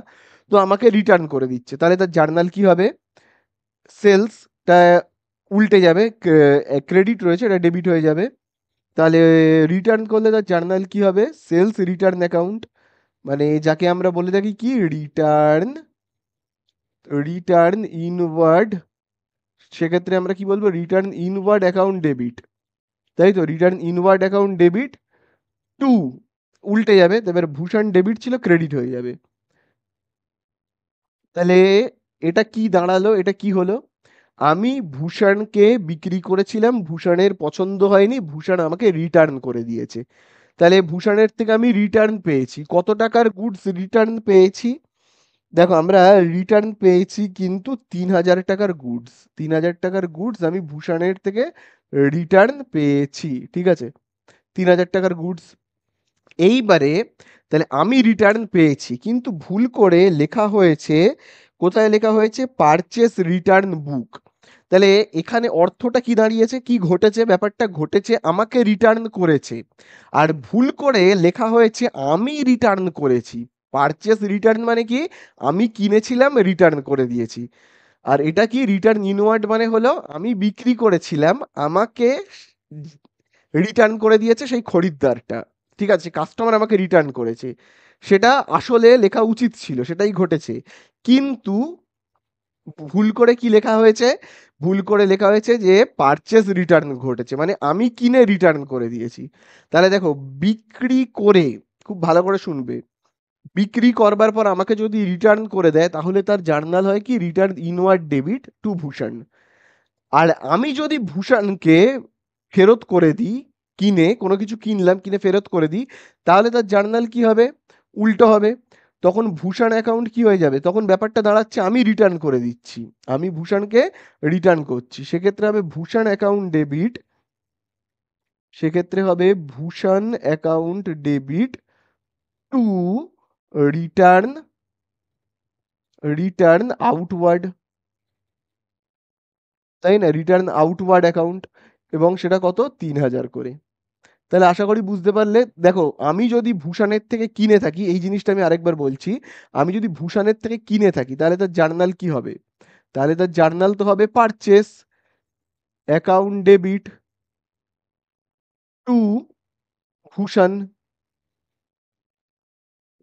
তো আমাকে রিটার্ন করে দিচ্ছে, তাহলে তার জার্নাল কি হবে, সেলসটা উল্টে যাবে, ক্রেডিট রয়েছে এটা ডেবিট হয়ে যাবে, তাহলে রিটার্ন করলে তার জার্নাল কি হবে, সেলস রিটার্ন অ্যাকাউন্ট, মানে যাকে আমরা বলে থাকি কি রিটার্ন, রিটার্ন ইনওয়ার্ড, সেক্ষেত্রে আমরা কি বলবো, রিটার্ন ইনওয়ার্ড অ্যাকাউন্ট ডেবিট, তাই তো, return inward account debit two, উল্টে যাবে, এবার ভূষণ ডেবিট ছিল ক্রেডিট হয়ে যাবে। তাহলে এটা কি দাঁড়ালো, এটা কি হলো, আমি ভূষণকে বিক্রি করেছিলাম, ভূষণের পছন্দ হয়নি, ভূষণ আমাকে রিটার্ন করে দিয়েছে, তাহলে ভূষণের থেকে আমি রিটার্ন পেয়েছি, কত টাকার গুডস রিটার্ন পেয়েছি, দেখো আমরা রিটার্ন পেয়েছি কিন্তু 3,000 টাকার গুডস, 3,000 টাকার গুডস আমি ভূষণের থেকে রিটার্ন পেয়েছি, ঠিক আছে, 3,000 টাকার গুডস। এইবারে তাহলে আমি রিটার্ন পেয়েছি, কিন্তু ভুল করে লেখা হয়েছে, কোথায় লেখা হয়েছে, পারচেস রিটার্ন বুক, তাহলে এখানে অর্থটা কি দাঁড়িয়েছে, কি ঘটেছে, ব্যাপারটা ঘটেছে আমাকে রিটার্ন করেছে, আর ভুল করে লেখা হয়েছে আমি রিটার্ন করেছি, পারচেস রিটার্ন মানে কি, আমি কিনেছিলাম রিটার্ন করে দিয়েছি, আর এটা কি রিটার্ন ইনওয়ার্ড মানে হলো আমি বিক্রি করেছিলাম, আমাকে রিটার্ন করে দিয়েছে সেই খরিদ্দারটা। ঠিক আছে? কাস্টমার আমাকে রিটার্ন করেছে। সেটা আসলে লেখা উচিত ছিল, সেটাই ঘটেছে। কিন্তু ভুল করে কি লেখা হয়েছে? ভুল করে লেখা হয়েছে যে পারচেজ রিটার্ন ঘটেছে। মানে আমি কিনে রিটার্ন করে দিয়েছি। তাহলে দেখো বিক্রি করে, খুব ভালো করে শুনবে। বিক্রি করবার পর আমাকে যদি রিটার্ন করে দেয় তাহলে তার জার্নাল হয় কি রিটার্ন ইনওয়ার্ড ডেবিট টু ভূষণ। আর আমি যদি ভূষণকে ফেরত করে দিই, কিনে কোনো কিছু কিনলাম, কিনে ফেরত করে দিই, তাহলে তার জার্নাল কি হবে? উল্টো হবে। তখন ভূষণ অ্যাকাউন্ট কি হয়ে যাবে? তখন ব্যাপারটা দাঁড়াচ্ছে আমি রিটার্ন করে দিচ্ছি, আমি ভূষণকে রিটার্ন করছি। সেক্ষেত্রে হবে ভূষণ অ্যাকাউন্ট ডেবিট, সেক্ষেত্রে হবে Bhushan account debit to return, return outward, তাই না? রিটার্ন আউটওয়ার্ড অ্যাকাউন্ট, এবং সেটা কত? ৩,০০০ করে। তাহলে আশা করি বুঝতে পারলে। দেখো আমি যদি ভূষণের থেকে কিনে থাকি, এই জিনিসটা আমি আরেকবার বলছি, আমি যদি ভূষণের থেকে কিনে থাকি তাহলে তার জার্নাল কি হবে? তাহলে তার জার্নাল তো হবে পারচেস অ্যাকাউন্ট ডেবিট টু ভূষণ,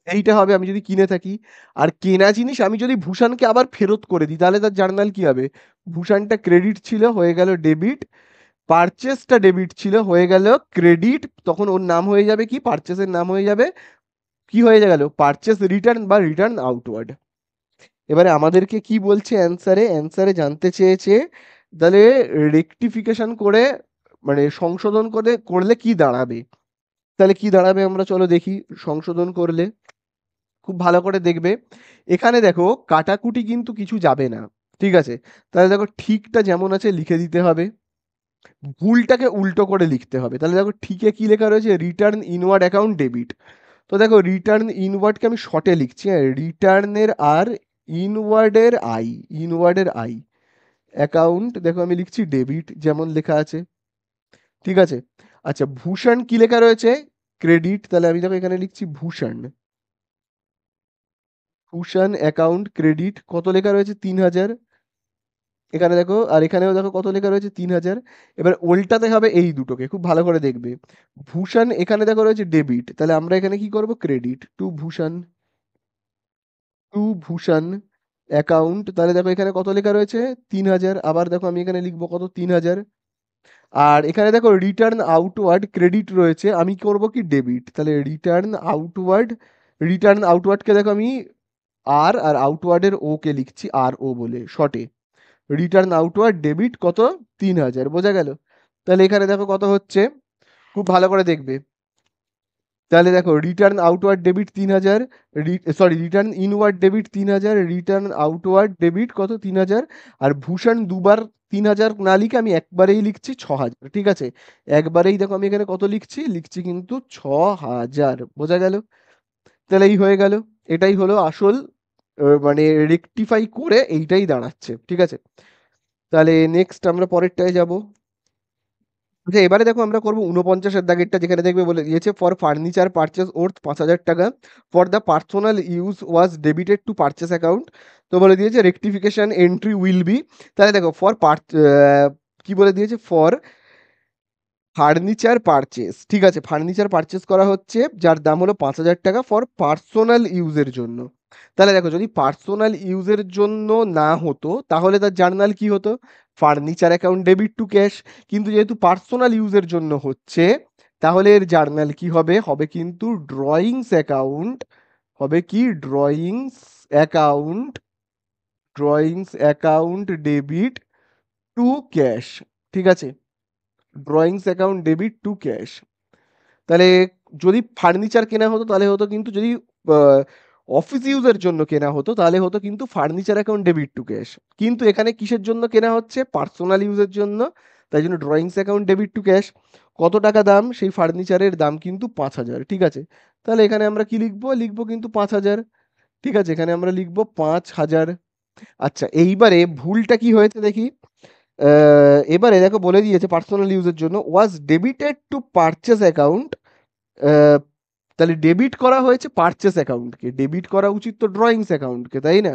এইটা হবে আমি যদি কিনে থাকি। আর কেনা জিনিস আমি যদি ভূষণকে আবার ফেরত করে দিই তাহলে তার জার্নাল কি হবে? ভূষণটা ক্রেডিট ছিল, হয়ে গেল ডেবিট। পারচেসটা ডেবিট ছিল, হয়ে গেল ক্রেডিট। তখন ওর নাম হয়ে যাবে কি? পারচেসের নাম হয়ে যাবে কি, হয়ে গেল পারচেস রিটার্ন বা রিটার্ন আউটওয়ার্ড। এবারে আমাদেরকে কি বলছে অ্যান্সারে? অ্যান্সারে জানতে চেয়েছে তাহলে রেকটিফিকেশন করে, মানে সংশোধন করে করলে কি দাঁড়াবে। তাহলে কি দাঁড়াবে আমরা চলো দেখি। সংশোধন করলে খুব ভালো করে দেখবে, এখানে দেখো কাটাকুটি কিন্তু কিছু যাবে না। ঠিক আছে? তাহলে দেখো ঠিকটা যেমন আছে লিখে দিতে হবে, ভুলটাকে উল্টো করে লিখতে হবে। তাহলে দেখো ঠিকে কি লেখা রয়েছে? Return inward account debit. তো দেখো রিটার্ন ইনওয়ার্ডকে আমি শর্টে লিখছি, হ্যাঁ, রিটার্নের আর, ইনওয়ার্ডের আই, ইনওয়ার্ডের আই, অ্যাকাউন্ট দেখো আমি লিখছি ডেবিট যেমন লেখা আছে। ঠিক আছে? আচ্ছা ভূষণ কি লেখা রয়েছে? ক্রেডিট। তাহলে আমি দেখো এখানে লিখছি ভূষণ, ভূষণ অ্যাকাউন্ট ক্রেডিট কত লেখা রয়েছে? ৩,০০০। এখানে দেখো, আর এখানেও দেখো কত লেখা রয়েছে? ৩,০০০। এবার উল্টাতে হবে এই দুটোকে, খুব ভালো করে দেখবে। ভূষণ এখানে দেখো রয়েছে ডেবিট, তাহলে আমরা এখানে কি করব? Credit to Bhushan, to Bhushan account. তাহলে দেখো এখানে কত লেখা রয়েছে? ৩,০০০। আবার দেখো আমি এখানে লিখবো কত? ৩,০০০। আর এখানে দেখো রিটার্ন আউটওয়ার্ড ক্রেডিট রয়েছে, আমি করব কি? ডেবিট। তাহলে রিটার্ন আউটওয়ার্ড, রিটার্ন আউটওয়ার্ডকে দেখো আমি আর আউটওয়ার্ডের ও কে লিখছি আর ও বলে শর্টে। রিটার্ন আউটওয়ার্ড ডেবিট কত? ৩,০০০। বোঝা গেল? তাহলে এখানে দেখো কত হচ্ছে, খুব ভালো করে দেখবে। তাহলে দেখো return outward debit ৩,০০০, sorry return inward debit ৩,০০০, return outward debit কত? ৩,০০০। আর ভূষণ দুবার ৩,০০০ না লিখে আমি একবারেই লিখছি ৬,০০০। ঠিক আছে? একবারেই দেখো আমি এখানে কত লিখছি? লিখছি কিন্তু ৬,০০০। বোঝা গেল? তাহলে এই হয়ে গেল। এটাই হলো আসল, মানে রেকটিফাই করে এইটাই দাঁড়াচ্ছে। ঠিক আছে? তাহলে নেক্সট আমরা পরেরটায় যাব। আচ্ছা এবারে দেখো আমরা করবো 49-এর দাগেরটা, যেখানে দেখবে বলে দিয়েছে ফর ফার্নিচার পারচেস ওর্থ 5,০০০ টাকা for the personal use was debited to purchase account. তো বলে দিয়েছে রেকটিফিকেশন এন্ট্রি উইল বি। তাহলে দেখো ফর কি বলে দিয়েছে? For furniture purchase. ঠিক আছে? ফার্নিচার পারচেস করা হচ্ছে যার দাম হলো 5,০০০ টাকা ফর পার্সোনাল ইউজের জন্য। তাহলে দেখো যদি পার্সোনাল ইউজের জন্য না হতো তাহলে তার জার্নাল কি হতো? Furniture account debit two cash. কিন্তু যেহেতু পার্সোনাল ইউজের জন্য হচ্ছে তাহলে এর জার্নাল কি হবে? হবে কিন্তু ড্রয়িংস অ্যাকাউন্ট, হবে কি? Drawings account, drawings account debit two cash. ঠিক আছে? Drawings account debit two cash. তাহলে যদি ফার্নিচার কেনা হতো তাহলে হতো কিন্তু, যদি অফিস ইউজের জন্য কেনা হতো তাহলে হতো কিন্তু furniture account debit two cash. কিন্তু এখানে কিসের জন্য কেনা হচ্ছে? পার্সোনাল ইউজের জন্য। তাই জন্য drawings account debit two cash. কত টাকা দাম? সেই ফার্নিচারের দাম কিন্তু ৫,০০০। ঠিক আছে? তাহলে এখানে আমরা কি লিখবো? লিখবো কিন্তু ৫,০০০। ঠিক আছে? এখানে আমরা লিখবো ৫,০০০। আচ্ছা এইবারে ভুলটা কি হয়েছে দেখি। এবারে দেখো বলে দিয়েছে পার্সোনাল ইউজের জন্য ওয়াজ ডেবিটেড টু পারচেস অ্যাকাউন্ট। তাহলে ডেবিট করা হয়েছে পারচেস অ্যাকাউন্টকে, ডেবিট করা উচিত তো ড্রয়িংস অ্যাকাউন্টকে, তাই না?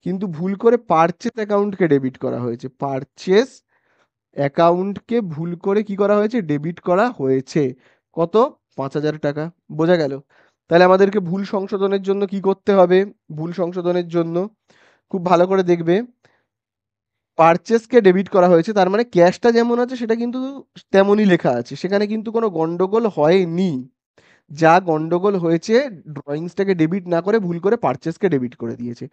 কিন্তু ভুল করে পারচেস অ্যাকাউন্টকে ডেবিট করা হয়েছে। পারচেস অ্যাকাউন্টকে ভুল করে কি করা হয়েছে? ডেবিট করা হয়েছে। কত? ৫,০০০ টাকা। বোঝা গেল? তাহলে আমাদেরকে ভুল সংশোধনের জন্য কি করতে হবে? ভুল সংশোধনের জন্য খুব ভালো করে দেখবে, পারচেসকে ডেবিট করা হয়েছে তার মানে ক্যাশটা যেমন আছে সেটা কিন্তু তেমনই লেখা আছে, সেখানে কিন্তু কোনো গন্ডগোল হয়নি। যা গন্ডগোল হয়েছে, ড্রয়িংসটাকে ডেবিট না করে ভুল করে পারচেসকে ডেবিট করে দিয়েছে।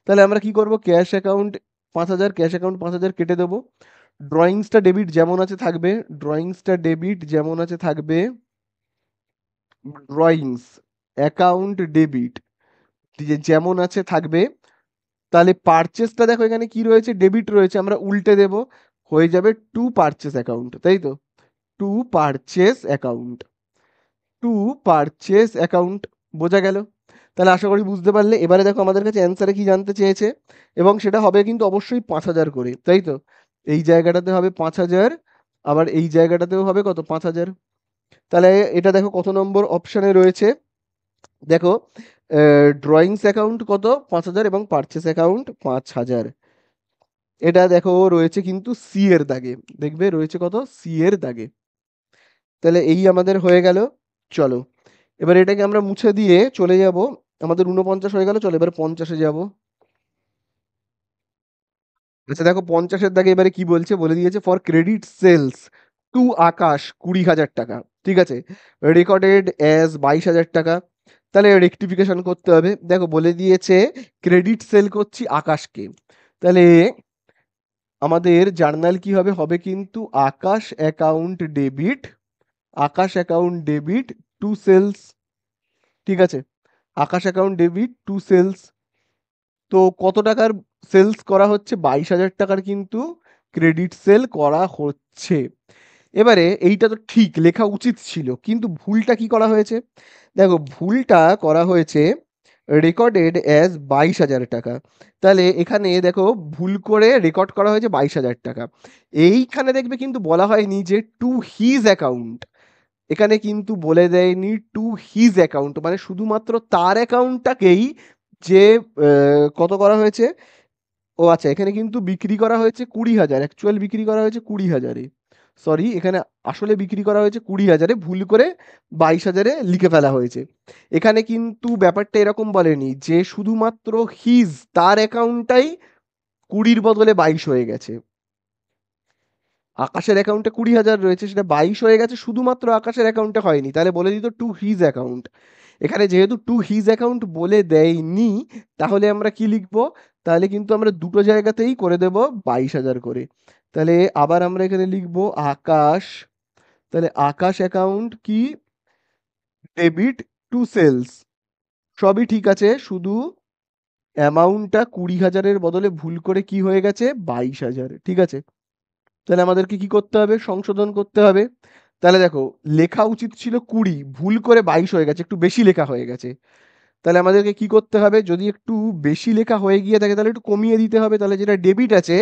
তাহলে আমরা কি করব? ক্যাশ অ্যাকাউন্ট ৫,০০০, ক্যাশ অ্যাকাউন্ট ৫,০০০ কেটে দেবো। ড্রয়িংসটা ডেবিট যেমন আছে থাকবে, ড্রয়িংসটা ডেবিট যেমন আছে থাকবে, ড্রয়িংস অ্যাকাউন্ট ডেবিট যেমন আছে থাকবে। তাহলে পারচেসটা দেখো এখানে কি রয়েছে? ডেবিট রয়েছে, আমরা উল্টে দেব, হয়ে যাবে টু পারচেস অ্যাকাউন্ট, তাই তো? To purchase account, to purchase account. বোঝা গেল? তাহলে আশা করি বুঝতে পারলে। এবারে দেখো আমাদের কাছে অ্যান্সারে কি জানতে চেয়েছে, এবং সেটা হবে কিন্তু অবশ্যই ৫,০০০ করে, তাই তো? এই জায়গাটাতে হবে ৫,০০০, আবার এই জায়গাটাতেও হবে কত? ৫,০০০। তাহলে এটা দেখো কত নম্বর অপশানে রয়েছে। দেখো ড্রয়িংস অ্যাকাউন্ট কত? ৫,০০০, এবং পারচেস অ্যাকাউন্ট ৫,০০০। এটা দেখো রয়েছে কিন্তু সি এর দাগে, দেখবে রয়েছে কত? সি এর দাগে। তাহলে এই আমাদের হয়ে গেল। চলো এবার এটাকে আমরা মুছে দিয়ে চলে যাব, আমাদের ৪৯ হয়ে গেল। চলো এবার ৫০-এ যাব। আচ্ছা দেখো ৫০-এর দাগে এবারে কি বলছে, বলে দিয়েছে ফর ক্রেডিট সেলস টু আকাশ ২০,০০০ টাকা, ঠিক আছে, রেকর্ডেড অ্যাজ ২২,০০০ টাকা। তাহলে রেকটিফিকেশন করতে হবে। দেখো বলে দিয়েছে ক্রেডিট সেল করছি আকাশকে, তাহলে আমাদের জার্নাল কি হবে? হবে কিন্তু Akash account debit, Akash account debit to sales, ঠিক আছে, Akash account debit to sales. তো কত টাকার সেলস করা হচ্ছে? ২২,০০০ টাকার কিন্তু ক্রেডিট সেল করা হচ্ছে। এবারে এইটা তো ঠিক লেখা উচিত ছিল, কিন্তু ভুলটা কি করা হয়েছে? দেখো ভুলটা করা হয়েছে রেকর্ডেড অ্যাজ ২২,০০০ টাকা। তাহলে এখানে দেখো ভুল করে রেকর্ড করা হয়েছে ২২,০০০ টাকা। এইখানে দেখবে কিন্তু বলা হয়নি যে টু হিজ অ্যাকাউন্ট, এখানে কিন্তু বলে দেয়নি টু হিজ অ্যাকাউন্ট, মানে শুধুমাত্র তার অ্যাকাউন্টটাকেই যে কত করা হয়েছে। ও আচ্ছা, এখানে কিন্তু বিক্রি করা হয়েছে ২০,০০০, অ্যাকচুয়াল বিক্রি করা হয়েছে ২০,০০০-এ। সরি, এখানে আসলে বিক্রি করা হয়েছে ২০,০০০-এ, ভুল করে ২২,০০০-এ লিখে ফেলা হয়েছে। এখানে কিন্তু ব্যাপারটা এরকম বলেনি যে শুধুমাত্র হিজ, তার অ্যাকাউন্টটাই ২০-র বদলে ২২ হয়ে গেছে। আকাশের অ্যাকাউন্টে ২০,০০০ রয়েছে, সেটা ২২ হয়ে গেছে, শুধুমাত্র আকাশের অ্যাকাউন্টে হয়নি। তাহলে বলে দিত টু হিজ অ্যাকাউন্ট। এখানে যেহেতু টু হিজ অ্যাকাউন্ট বলে দেয়নি, তাহলে আমরা কি লিখব? তাহলে কিন্তু আমরা দুটো জায়গাতেই করে দেব ২২,০০০ করে। তাহলে আবার আমরা এখানে লিখব আকাশ, তাহলে আকাশ অ্যাকাউন্ট কি? Debit to sales. সবই ঠিক আছে, শুধু অ্যামাউন্টটা ২০,০০০-এর বদলে ভুল করে কি হয়ে গেছে? ২২,০০০, ঠিক আছে। তাহলে আমাদেরকে কি করতে হবে? সংশোধন করতে হবে। তাহলে দেখো লেখা উচিত ছিল ২০, ভুল করে ২২ হয়ে গেছে, একটু বেশি লেখা হয়ে গেছে। তাহলে আমাদেরকে কি করতে হবে? যদি একটু বেশি লেখা হয়ে গিয়ে থাকে তাহলে একটু কমিয়ে দিতে হবে। তাহলে যেটা ডেবিট আছে,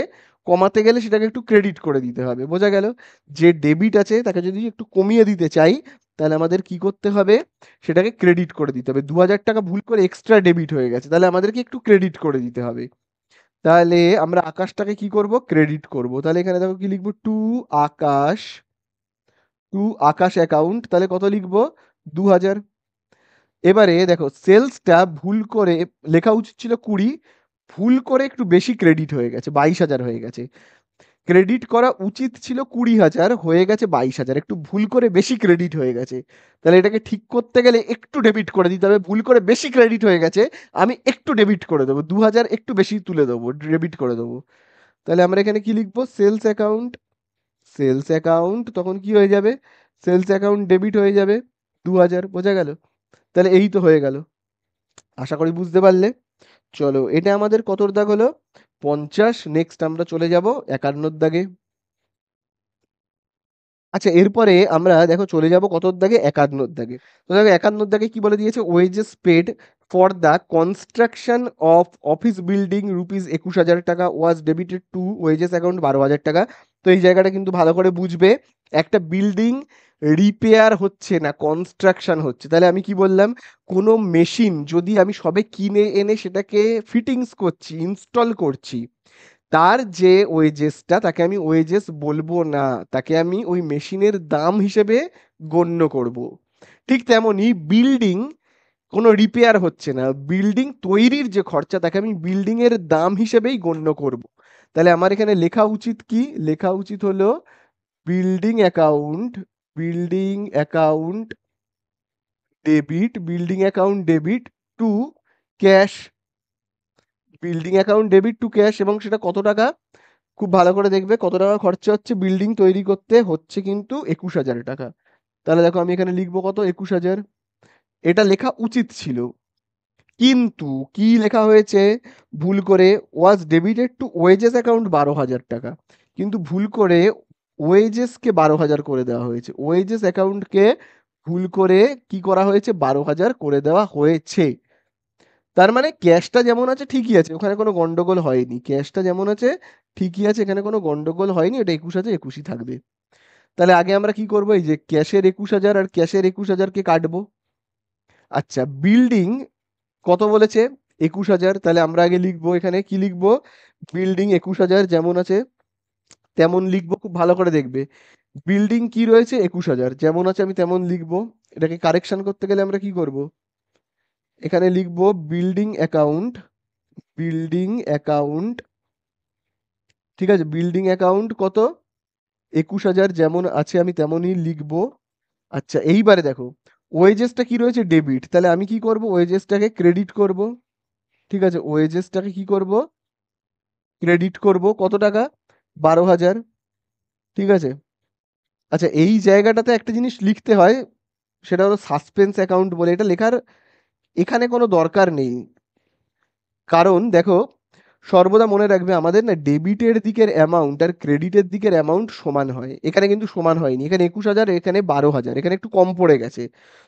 কমাতে গেলে সেটাকে একটু ক্রেডিট করে দিতে হবে। বোঝা গেল? যে ডেবিট আছে তাকে যদি একটু কমিয়ে দিতে চাই, তাহলে আমাদের কি করতে হবে? সেটাকে ক্রেডিট করে দিতে হবে। ২,০০০ টাকা ভুল করে এক্সট্রা ডেবিট হয়ে গেছে, তাহলে আমাদেরকে একটু ক্রেডিট করে দিতে হবে। তাহলে আমরা আকাশটাকে কি করব? ক্রেডিট করব। তাহলে এখানে দেখো কি লিখব? টু আকাশ, টু আকাশ অ্যাকাউন্ট, তাহলে কত লিখব? ২,০০০। এবারে দেখো সেলসটা ভুল করে লেখা উচিত ছিল ২০, ভুল করে একটু বেশি ক্রেডিট হয়ে গেছে, ২২,০০০ হয়ে গেছে। ক্রেডিট করা উচিত ছিল ২০,০০০, হয়ে গেছে ২২,০০০, একটু ভুল করে বেশি ক্রেডিট হয়ে গেছে। তাহলে এটাকে ঠিক করতে গেলে একটু ডেবিট করে দিতে হবে। ভুল করে বেশি ক্রেডিট হয়ে গেছে, আমি একটু ডেবিট করে দেবো, ২,০০০ একটু বেশি তুলে দেবো, ডেবিট করে দেবো। তাহলে আমরা এখানে কি লিখবো? সেলস অ্যাকাউন্ট, সেলস অ্যাকাউন্ট তখন কি হয়ে যাবে? সেলস অ্যাকাউন্ট ডেবিট হয়ে যাবে ২,০০০। বোঝা গেল? তাহলে এই তো হয়ে গেল। আশা করি বুঝতে পারলে। চলো এটা আমাদের কতর দাগ হলো? ৫০। নেক্সট আমরা চলে যাব ৫১-র দাগে। আচ্ছা এরপরে আমরা দেখো চলে যাব কতর দাগে? ৫১-র দাগে। তো দেখো ৫১-র দাগে কি বলে দিয়েছে? Wages paid for the construction of office building ₹২১,০০০ was debited to wages account ১২,০০০ টাকা। তো এই জায়গাটা কিন্তু ভালো করে বুঝবে। একটা বিল্ডিং রিপেয়ার হচ্ছে না, কনস্ট্রাকশন হচ্ছে। তাহলে আমি কি বললাম? কোনো মেশিন যদি আমি সবে কিনে এনে সেটাকে ফিটিংস করছি, ইনস্টল করছি, তার যে ওয়েজেসটা তাকে আমি ওয়েজেস বলবো না, তাকে আমি ওই মেশিনের দাম হিসেবে গণ্য করব। ঠিক তেমনই বিল্ডিং কোনো রিপেয়ার হচ্ছে না, বিল্ডিং তৈরির যে খরচা তাকে আমি বিল্ডিং এর দাম হিসেবেই গণ্য করব। তাহলে আমার এখানে লেখা উচিত কি? লেখা উচিত হলো building account, building account debit, building account debit two cash, building account debit two cash. এবং সেটা কত টাকা? খুব ভালো করে দেখবে কত টাকা খরচা হচ্ছে বিল্ডিং তৈরি করতে, হচ্ছে কিন্তু 21,000 টাকা। তাহলে দেখো আমি এখানে লিখবো কত? 21,000। এটা লেখা উচিত ছিল, কিন্তু কি লেখা হয়েছে ভুল করে? ওয়াজ ডেবিটেড টু ওয়েজেস অ্যাকাউন্ট 12,000 টাকা, কিন্তু ভুল করে ওয়েজেসকে 12,000 করে দেওয়া হয়েছে, ওয়েজেস অ্যাকাউন্টকে ভুল করে কি করা হয়েছে? 12,000 করে দেওয়া হয়েছে। তার মানে ক্যাশটা যেমন আছে ঠিকই আছে, ওখানে কোনো গন্ডগোল হয়নি, ক্যাশটা যেমন আছে ঠিকই আছে, এখানে কোনো গন্ডগোল হয়নি, এটা 21 আছে, 21ই থাকবে। তাহলে আগে আমরা কি করবো? এই যে ক্যাশের 21,000 আর ক্যাশের 21,000কে কাটবো। আচ্ছা, বিল্ডিং কত বলেছে? 21,000। তাহলে আমরা আগে লিখবো, এখানে কি লিখবো? বিল্ডিং 21,000 যেমন আছে তেমন লিখবো, খুব ভালো করে দেখবে। বিল্ডিং কি রয়েছে? 21,000 যেমন আছে আমি তেমন লিখবো। এটাকে কারেকশন করতে গেলে আমরা কি করব? এখানে লিখবো বিল্ডিং অ্যাকাউন্ট, বিল্ডিং অ্যাকাউন্ট, ঠিক আছে, বিল্ডিং অ্যাকাউন্ট কত? 21,000 যেমন আছে আমি তেমনই লিখবো। আচ্ছা, এইবারে দেখো ওয়েজেসটা কি রয়েছে? ডেবিট। তাহলে আমি কি করব? ওয়েজেসটাকে ক্রেডিট করব। ঠিক আছে, ওয়েজেসটাকে কি করব? ক্রেডিট করব। কত টাকা? 12,000। ঠিক আছে। আচ্ছা, এই জায়গাটাতে একটা জিনিস লিখতে হয়, সেটা হলো সাসপেন্স অ্যাকাউন্ট বলে, এটা লেখার এখানে কোনো দরকার নেই। কারণ দেখো, সর্বদা মনে রাখবে আমাদের না ডেবিটের দিকের অ্যামাউন্ট আর ক্রেডিটের দিকের অ্যামাউন্ট সমান হয়। এখানে কিন্তু সমান হয়নি, এখানে 21,000, এখানে 12,000, এখানে একটু কম পড়ে গেছে।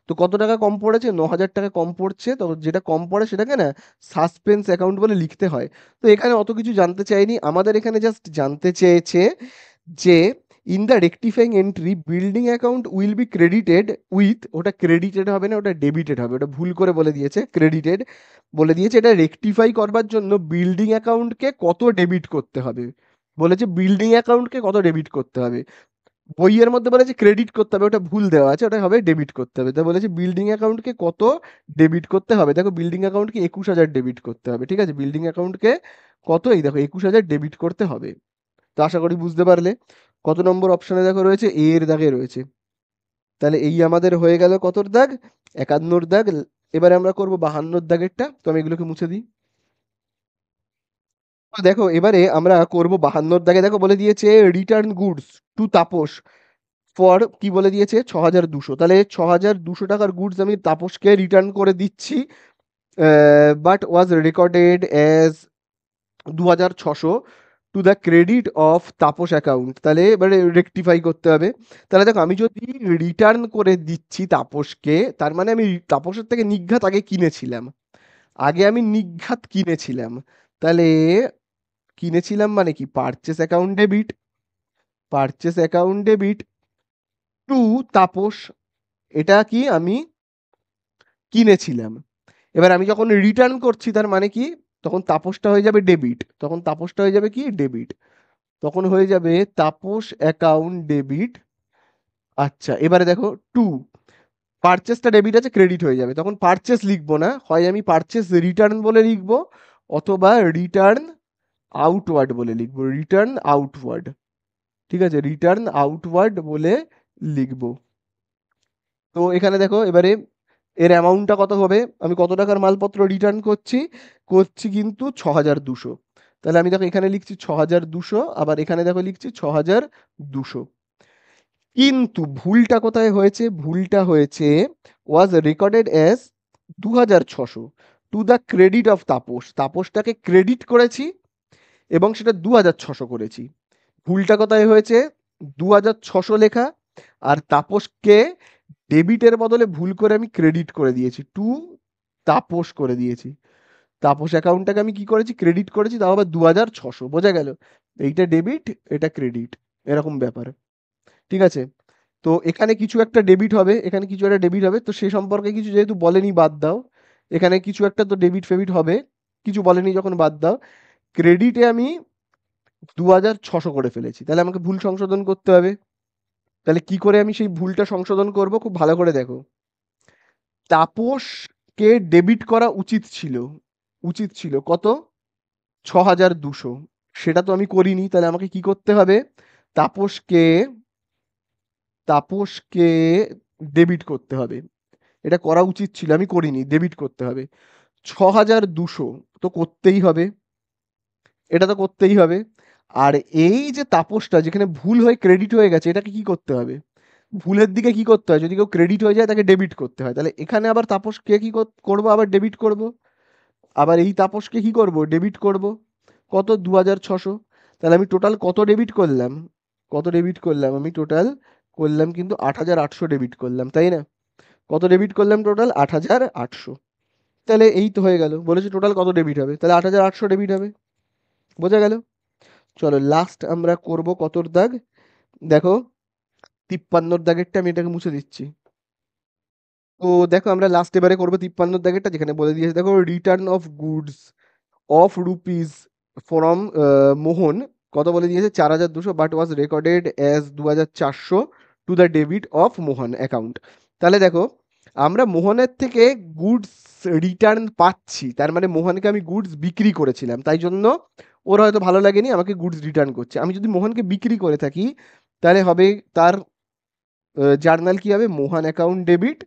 তো কত টাকা কম পড়েছে? 9,000 টাকা কম পড়ছে। তো যেটা কম পড়ে সেটাকে না সাসপেন্স অ্যাকাউন্ট বলে লিখতে হয়। তো এখানে অত কিছু জানতে চাইনি, আমাদের এখানে জাস্ট জানতে চেয়েছে যে in the rectifying entry building account will be credited with, ওটা ক্রেডিটেড হবে না, ওটা ডেবিটেড হবে, ওটা ভুল করে বলে দিয়েছে, ক্রেডিটেড বলে দিয়েছে। এটা রেকটিফাই করবার জন্য বিল্ডিং অ্যাকাউন্টকে কত ডেবিট করতে হবে, বলেছে বিল্ডিং অ্যাকাউন্টকে কত ডেবিট করতে হবে। বইয়ের মধ্যে বলেছে ক্রেডিট করতে হবে, ওটা ভুল দেওয়া আছে, ওটা হবে ডেবিট করতে হবে। তা বলেছে বিল্ডিং অ্যাকাউন্টকে কত ডেবিট করতে হবে। দেখো বিল্ডিং অ্যাকাউন্টকে 21,000 ডেবিট করতে হবে। ঠিক আছে, বিল্ডিং অ্যাকাউন্টকে কত? এই দেখো 21,000 ডেবিট করতে হবে। তো আশা করি বুঝতে পারলে। কত নম্বর অপশনে দেখো রয়েছে? এ এর দাগে রয়েছে। তাহলে এই আমাদের হয়ে গেল কতর দাগ? 51 দাগ। এবারে আমরা করব 52 দাগেরটা, তো আমি এগুলোকে মুছে দিই। তো দেখো এবারে আমরা করব 52 দাগে। দেখো বলে দিয়েছে return goods to Tapas for, কি বলে দিয়েছে? 6,200। তাহলে 6,200 টাকার গুডস আমি তাপসকে রিটার্ন করে দিচ্ছি, but was recorded as 2,600 to the credit of Tapas account. তাহলে এবারে রেকটিফাই করতে হবে। তাহলে দেখো আমি যদি রিটার্ন করে দিচ্ছি তাপসকে, তার মানে আমি তাপসের থেকে নিঘাত আগে কিনেছিলাম, আগে আমি নিঘাত কিনেছিলাম। তাহলে কিনেছিলাম মানে কি? Purchase account debit, purchase account debit two Tapas, এটা কি আমি কিনেছিলাম। এবার আমি যখন রিটার্ন করছি তার মানে কি? তখন তাপসটা হয়ে যাবে ডেবিট, তখন তাপসটা হয়ে যাবে কি? ডেবিট। তখন হয়ে যাবে তাপস অ্যাকাউন্ট ডেবিট। আচ্ছা, এবারে দেখো টু, পারচেসটা ডেবিট আছে, ক্রেডিট হয়ে যাবে, তখন পারচেস লিখবো না, হয় আমি পারচেস রিটার্ন বলে লিখবো, অথবা রিটার্ন আউটওয়ার্ড বলে লিখবো, রিটার্ন আউটওয়ার্ড। ঠিক আছে, রিটার্ন আউটওয়ার্ড বলে লিখবো। তো এখানে দেখো এবারে এর অ্যামাউন্টটা কত হবে? আমি কত টাকার মালপত্র রিটার্ন করছি? করছি কিন্তু 6,200। তাহলে আমি দেখো এখানে লিখছি 6,200, আবার এখানে দেখো লিখছি 6,200। কিন্তু ভুলটা কোথায় হয়েছে? ভুলটা হয়েছে was recorded as 2,600 to the credit of Tapas, তাপসটাকে ক্রেডিট করেছি এবং সেটা 2,600 করেছি। ভুলটা কোথায় হয়েছে? 2,600 লেখা, আর তাপসকে ডেবিটের বদলে ভুল করে আমি ক্রেডিট করে দিয়েছি, টু তাপস করে দিয়েছি। তাপস অ্যাকাউন্টটাকে আমি কি করেছি? ক্রেডিট করেছি, তাও আবার 2,600। বোঝা গেল? এইটা ডেবিট, এটা ক্রেডিট, এরকম ব্যাপার। ঠিক আছে? তো এখানে কিছু একটা ডেবিট হবে, এখানে কিছু একটা ডেবিট হবে। তো সে সম্পর্কে কিছু যেহেতু বলেনি বাদ দাও। এখানে কিছু একটা তো ডেবিট ফেবিট হবে। কিছু বলেনি যখন বাদ দাও। ক্রেডিটে আমি ২,৬০০ করে ফেলেছি। তাহলে আমাকে ভুল সংশোধন করতে হবে। তাহলে কি করে আমি সেই ভুলটা সংশোধন করব? খুব ভালো করে দেখো। তাপসকে ডেবিট করা উচিত ছিল। উচিত ছিল কত? ৬,২০০। সেটা তো আমি করিনি। তাহলে আমাকে কি করতে হবে? তাপসকে তাপসকে ডেবিট করতে হবে। এটা করা উচিত ছিল, আমি করিনি। ডেবিট করতে হবে। ৬,২০০ তো করতেই হবে। এটা তো করতেই হবে। আর এই যে তাপসটা যেখানে ভুল হয়ে ক্রেডিট হয়ে গেছে, এটাকে কি করতে হবে? ভুলের দিকে কি করতে হয়? যদি কেউ ক্রেডিট হয়ে যায় তাকে ডেবিট করতে হয়। তাহলে এখানে আবার তাপসকে কি করব? আবার ডেবিট করব। আবার এই তাপসকে কি করব? ডেবিট করব। কত? ২,৬০০। তাহলে আমি টোটাল কত ডেবিট করলাম? কত ডেবিট করলাম? আমি টোটাল করলাম কিন্তু ৮,৮০০ ডেবিট করলাম, তাই না? কত ডেবিট করলাম টোটাল? ৮,৮০০। তাহলে এই তো হয়ে গেল। বলেছে টোটাল কত ডেবিট হবে? তাহলে ৮,৮০০ ডেবিট হবে। বোঝা গেল? চলো লাস্ট আমরা করব কতর দাগ? দেখো ৫৩ দাগেরটা আমি এটাকে মুছে দিচ্ছি। তো দেখো আমরা লাস্ট এবারে করবো ৫৩ দাগেরটা, যেখানে বলে দিয়েছে দেখো return of goods of rupees from Mohan. কত বলে দিয়েছে? ৪,২০০, বাট ওয়াজ রেকর্ডেড অ্যাজ ২,৪০০ to the debit of Mohan account. তাহলে দেখো আমরা মোহনের থেকে গুডস রিটার্ন পাচ্ছি, তার মানে মোহনকে আমি গুডস বিক্রি করেছিলাম, তাই জন্য ওর হয়তো ভালো লাগেনি, আমাকে গুডস রিটার্ন করছে। আমি যদি মোহনকে বিক্রি করে থাকি তাহলে হবে তার জার্নাল কি হবে? Mohan account debit,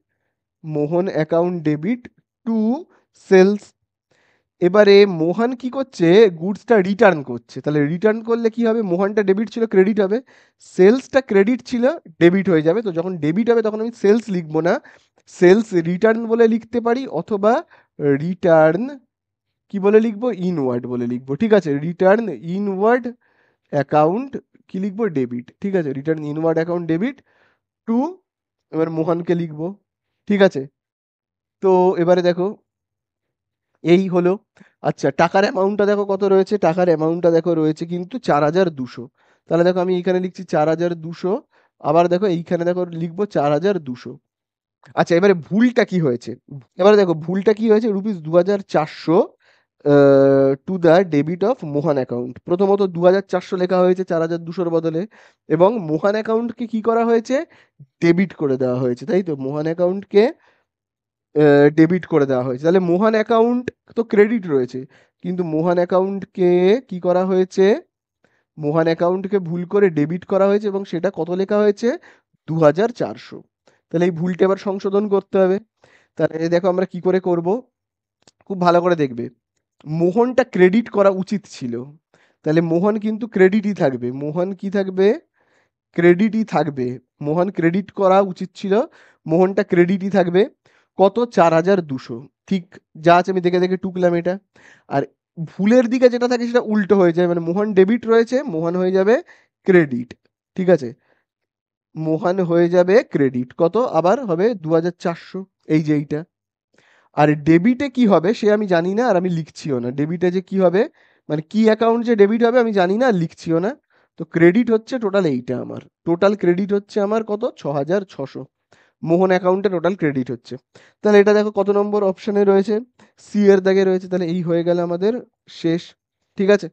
Mohan account debit to sales. এবারে মোহন কি করছে? গুডসটা রিটার্ন করছে। তাহলে রিটার্ন করলে কি হবে? মোহনটা ডেবিট ছিল, ক্রেডিট হবে। সেলসটা ক্রেডিট ছিল, ডেবিট হয়ে যাবে। তো যখন ডেবিট হবে তখন আমি সেলস লিখবো না, সেলস রিটার্ন বলে লিখতে পারি, অথবা রিটার্ন কি বলে লিখবো? ইনওয়ার্ড বলে লিখবো। ঠিক আছে? রিটার্ন ইনওয়ার্ড অ্যাকাউন্ট কি লিখবো? ডেবিট। ঠিক আছে? Return inward account debit two, এবার মোহনকে লিখবো। ঠিক আছে? তো এবারে দেখো এই হলো। আচ্ছা, টাকার অ্যামাউন্টটা দেখো কত রয়েছে? টাকার অ্যামাউন্টটা দেখো রয়েছে কিন্তু ৪,২০০। তাহলে দেখো আমি এইখানে লিখছি ৪,২০০। আবার দেখো এইখানে দেখো লিখবো ৪,২০০। আচ্ছা, এবারে ভুলটা কি হয়েছে? এবারে দেখো ভুলটা কি হয়েছে? Rupees ২,৪০০ to the debit of Mohan account. প্রথমত ২,৪০০ লেখা হয়েছে ৪,২০০-র বদলে, এবং মোহন অ্যাকাউন্টকে কি করা হয়েছে? ডেবিট করে দেওয়া হয়েছে, তাই তো? মোহন অ্যাকাউন্টকে ডেবিট করে দেওয়া হয়েছে। তাহলে মোহন অ্যাকাউন্ট তো ক্রেডিট রয়েছে, কিন্তু মোহন অ্যাকাউন্টকে কি করা হয়েছে? মোহন অ্যাকাউন্টকে ভুল করে ডেবিট করা হয়েছে, এবং সেটা কত লেখা হয়েছে? ২,৪০০। তাহলে এই ভুলটা এবার সংশোধন করতে হবে। তাহলে দেখো আমরা কি করে করব? খুব ভালো করে দেখবে। মোহনটা ক্রেডিট করা উচিত ছিল, তাহলে মোহন কিন্তু ক্রেডিটই থাকবে। মোহন কি থাকবে? ক্রেডিটই থাকবে। মোহন ক্রেডিট করা উচিত ছিল, মোহনটা ক্রেডিটই থাকবে। কত? ৪,২০০। ঠিক যা আছে আমি দেখে দেখে টুকলাম এটা। আর ভুলের দিকে যেটা থাকে সেটা উল্টো হয়ে যায়, মানে মোহন ডেবিট রয়েছে, মোহন হয়ে যাবে ক্রেডিট। ঠিক আছে? মোহন হয়ে যাবে ক্রেডিট। কত আবার হবে? ২,৪০০। এই যে এইটা। আর ডেবিটে কি হবে সে আমি জানি না, আর আমি লিখছিও না। ডেবিটে যে কি হবে, মানে কি অ্যাকাউন্ট যে ডেবিট হবে আমি জানি না, আর লিখছিও না। তো ক্রেডিট হচ্ছে টোটাল এইটা আমার। টোটাল ক্রেডিট হচ্ছে আমার কত? ৬,৬০০। মোহন অ্যাকাউন্টে টোটাল ক্রেডিট হচ্ছে। তাহলে এটা দেখো কত নম্বর অপশনে রয়েছে? সি এর দাগে রয়েছে। তাহলে এই হয়ে গেল আমাদের শেষ। ঠিক আছে?